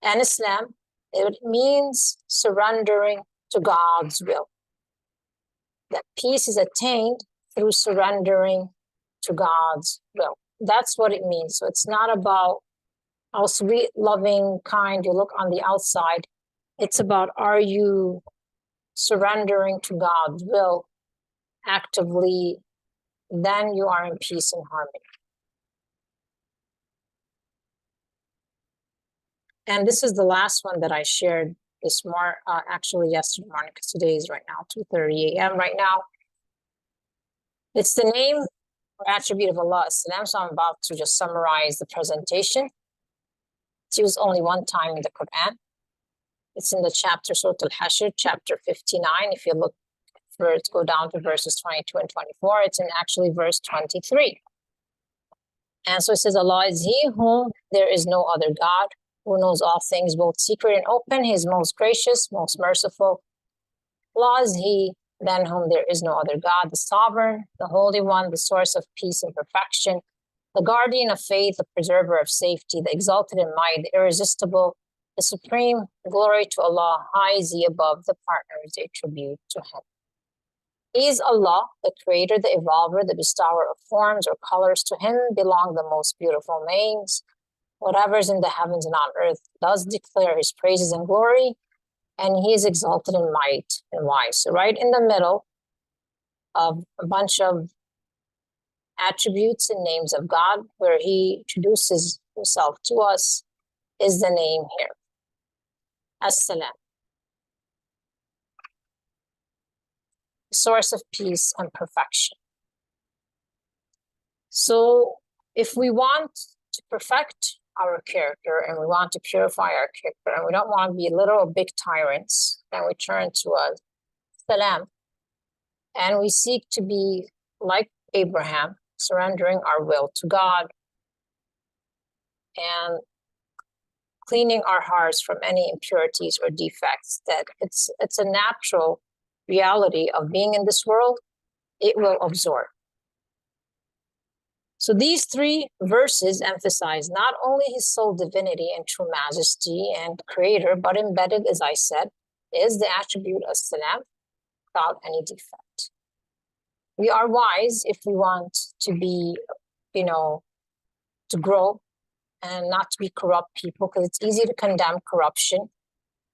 and Islam. It means surrendering to God's will. That peace is attained through surrendering to God's will. That's what it means. So it's not about how sweet, loving, kind you look on the outside. It's about, are you surrendering to God's will actively? Then you are in peace and harmony. And this is the last one that I shared this morning, actually yesterday morning, because today is right now 2:30 a.m. right now. It's the name or attribute of Allah, As-Salaam. So I'm about to just summarize the presentation. It's used only one time in the Quran. It's in the chapter Surah Al-Hashr, chapter 59. If you look for it, go down to verses 22 and 24. It's in actually verse 23. And so it says, Allah is He whom there is no other God, who knows all things, both secret and open. He is most gracious, most merciful. Allah is He than whom there is no other God, the Sovereign, the Holy One, the source of peace and perfection, the guardian of faith, the preserver of safety, the exalted in might, the irresistible, The supreme glory to Allah, high is He above the partners they attribute to Him. He is Allah, the creator, the evolver, the bestower of forms or colors. To Him belong the most beautiful names. Whatever is in the heavens and on earth does declare His praises and glory, and He is exalted in might and wise. So right in the middle of a bunch of attributes and names of God, where He introduces Himself to us, is the name here, As-Salaam, source of peace and perfection. So if we want to perfect our character and we want to purify our character and we don't want to be literal big tyrants, then we turn to As-Salaam and we seek to be like Abraham, surrendering our will to God and cleaning our hearts from any impurities or defects. That it's a natural reality of being in this world. It will absorb. So these three verses emphasize not only His sole divinity and true majesty and creator, but embedded, as I said, is the attribute of Salam without any defect. We are wise if we want to be, to grow and not to be corrupt people, because it's easy to condemn corruption,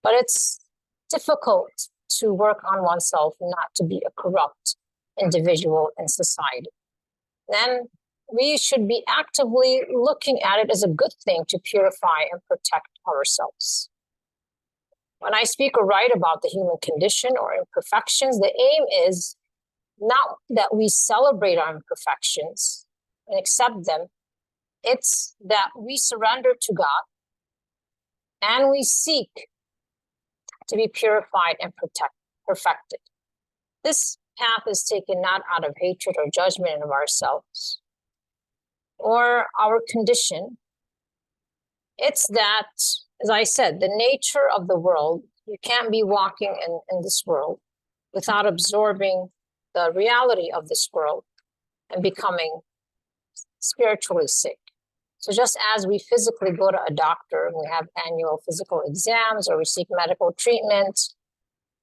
but it's difficult to work on oneself and not to be a corrupt individual in society. Then we should be actively looking at it as a good thing to purify and protect ourselves. When I speak or write about the human condition or imperfections, the aim is not that we celebrate our imperfections and accept them. It's that we surrender to God and we seek to be purified and perfected. This path is taken not out of hatred or judgment of ourselves or our condition. It's that, as I said, the nature of the world, you can't be walking in this world without absorbing the reality of this world and becoming spiritually sick. So just as we physically go to a doctor and we have annual physical exams or we seek medical treatment,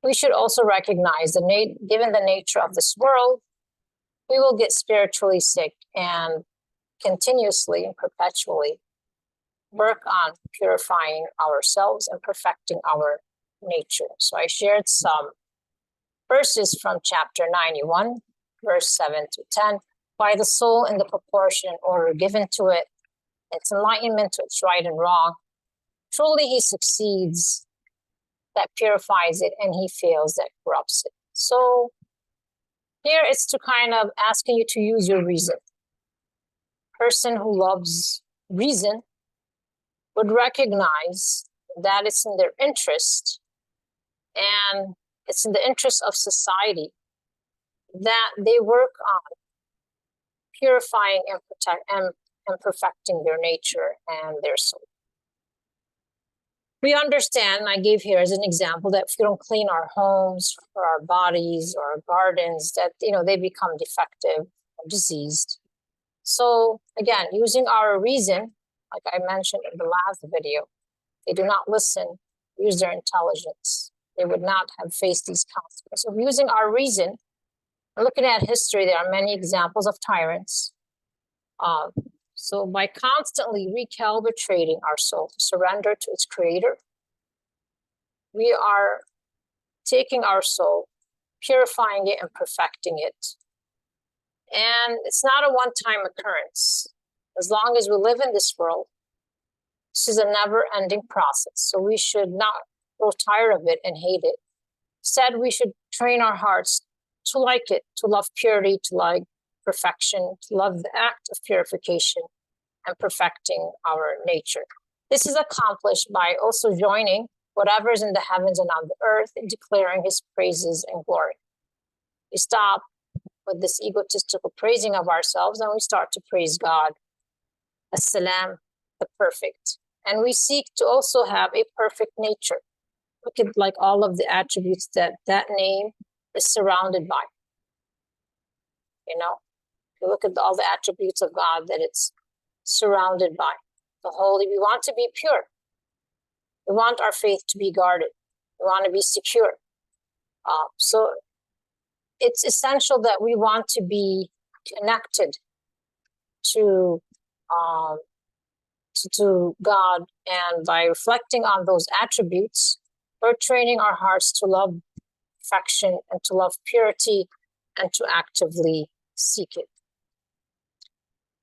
we should also recognize that given the nature of this world, we will get spiritually sick and continuously and perpetually work on purifying ourselves and perfecting our nature. So I shared some verses from chapter 91, verse 7 to 10. By the soul in the proportion and order given to it, its enlightenment to its right and wrong, truly He succeeds that purifies it, and He fails that corrupts it. So here it's to kind of asking you to use your reason. Person who loves reason would recognize that it's in their interest and it's in the interest of society that they work on purifying and perfecting their nature and their soul. We understand, I gave here as an example, that if we don't clean our homes or our bodies or our gardens, that they become defective or diseased. So again, using our reason, like I mentioned in the last video, they do not listen, use their intelligence. They would not have faced these consequences. So using our reason, looking at history, there are many examples of tyrants. So by constantly recalibrating our soul to surrender to its creator, we are taking our soul, purifying it and perfecting it. And it's not a one-time occurrence. As long as we live in this world, this is a never-ending process. So we should not grow tired of it and hate it. Instead, we should train our hearts to like it, to love purity, to like perfection, to love the act of purification and perfecting our nature. This is accomplished by also joining whatever is in the heavens and on the earth in declaring His praises and glory. We stop with this egotistical praising of ourselves and we start to praise God, As-Salaam, the perfect. And we seek to also have a perfect nature. Look at like all of the attributes that name is surrounded by. If you look at all the attributes of God that it's surrounded by. The holy, we want to be pure. We want our faith to be guarded. We want to be secure. So it's essential that we want to be connected to God, and by reflecting on those attributes, we're training our hearts to love perfection and to love purity and to actively seek it.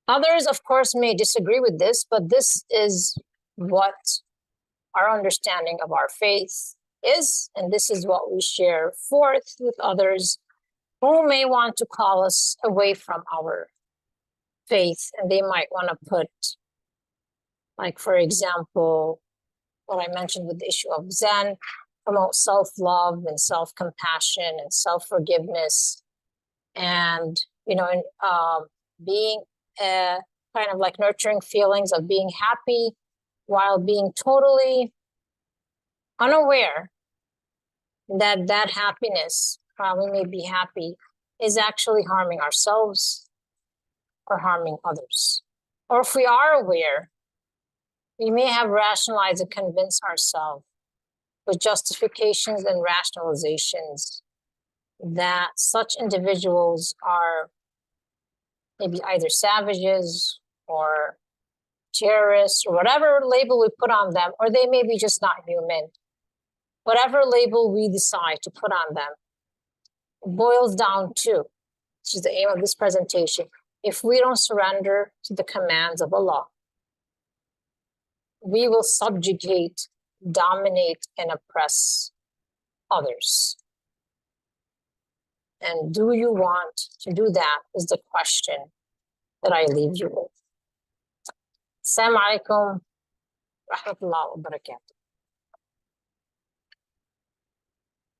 Others, of course, may disagree with this, but this is what our understanding of our faith is, and this is what we share forth with others who may want to call us away from our faith, and they might want to put, like, for example, what I mentioned with the issue of Zen, promote self-love and self-compassion and self-forgiveness, and, you know, being kind of like nurturing feelings of being happy while being totally unaware that that happiness, while we may be happy, is actually harming ourselves or harming others. Or if we are aware, we may have rationalized and convinced ourselves with justifications and rationalizations that such individuals are maybe either savages or terrorists or whatever label we put on them, or they may be just not human. Whatever label we decide to put on them, it boils down to, which is the aim of this presentation, if we don't surrender to the commands of Allah, we will subjugate, dominate, and oppress others. And do you want to do that is the question that I leave you with. Assalamu alaikum wa rahmatullahi wa barakatuh.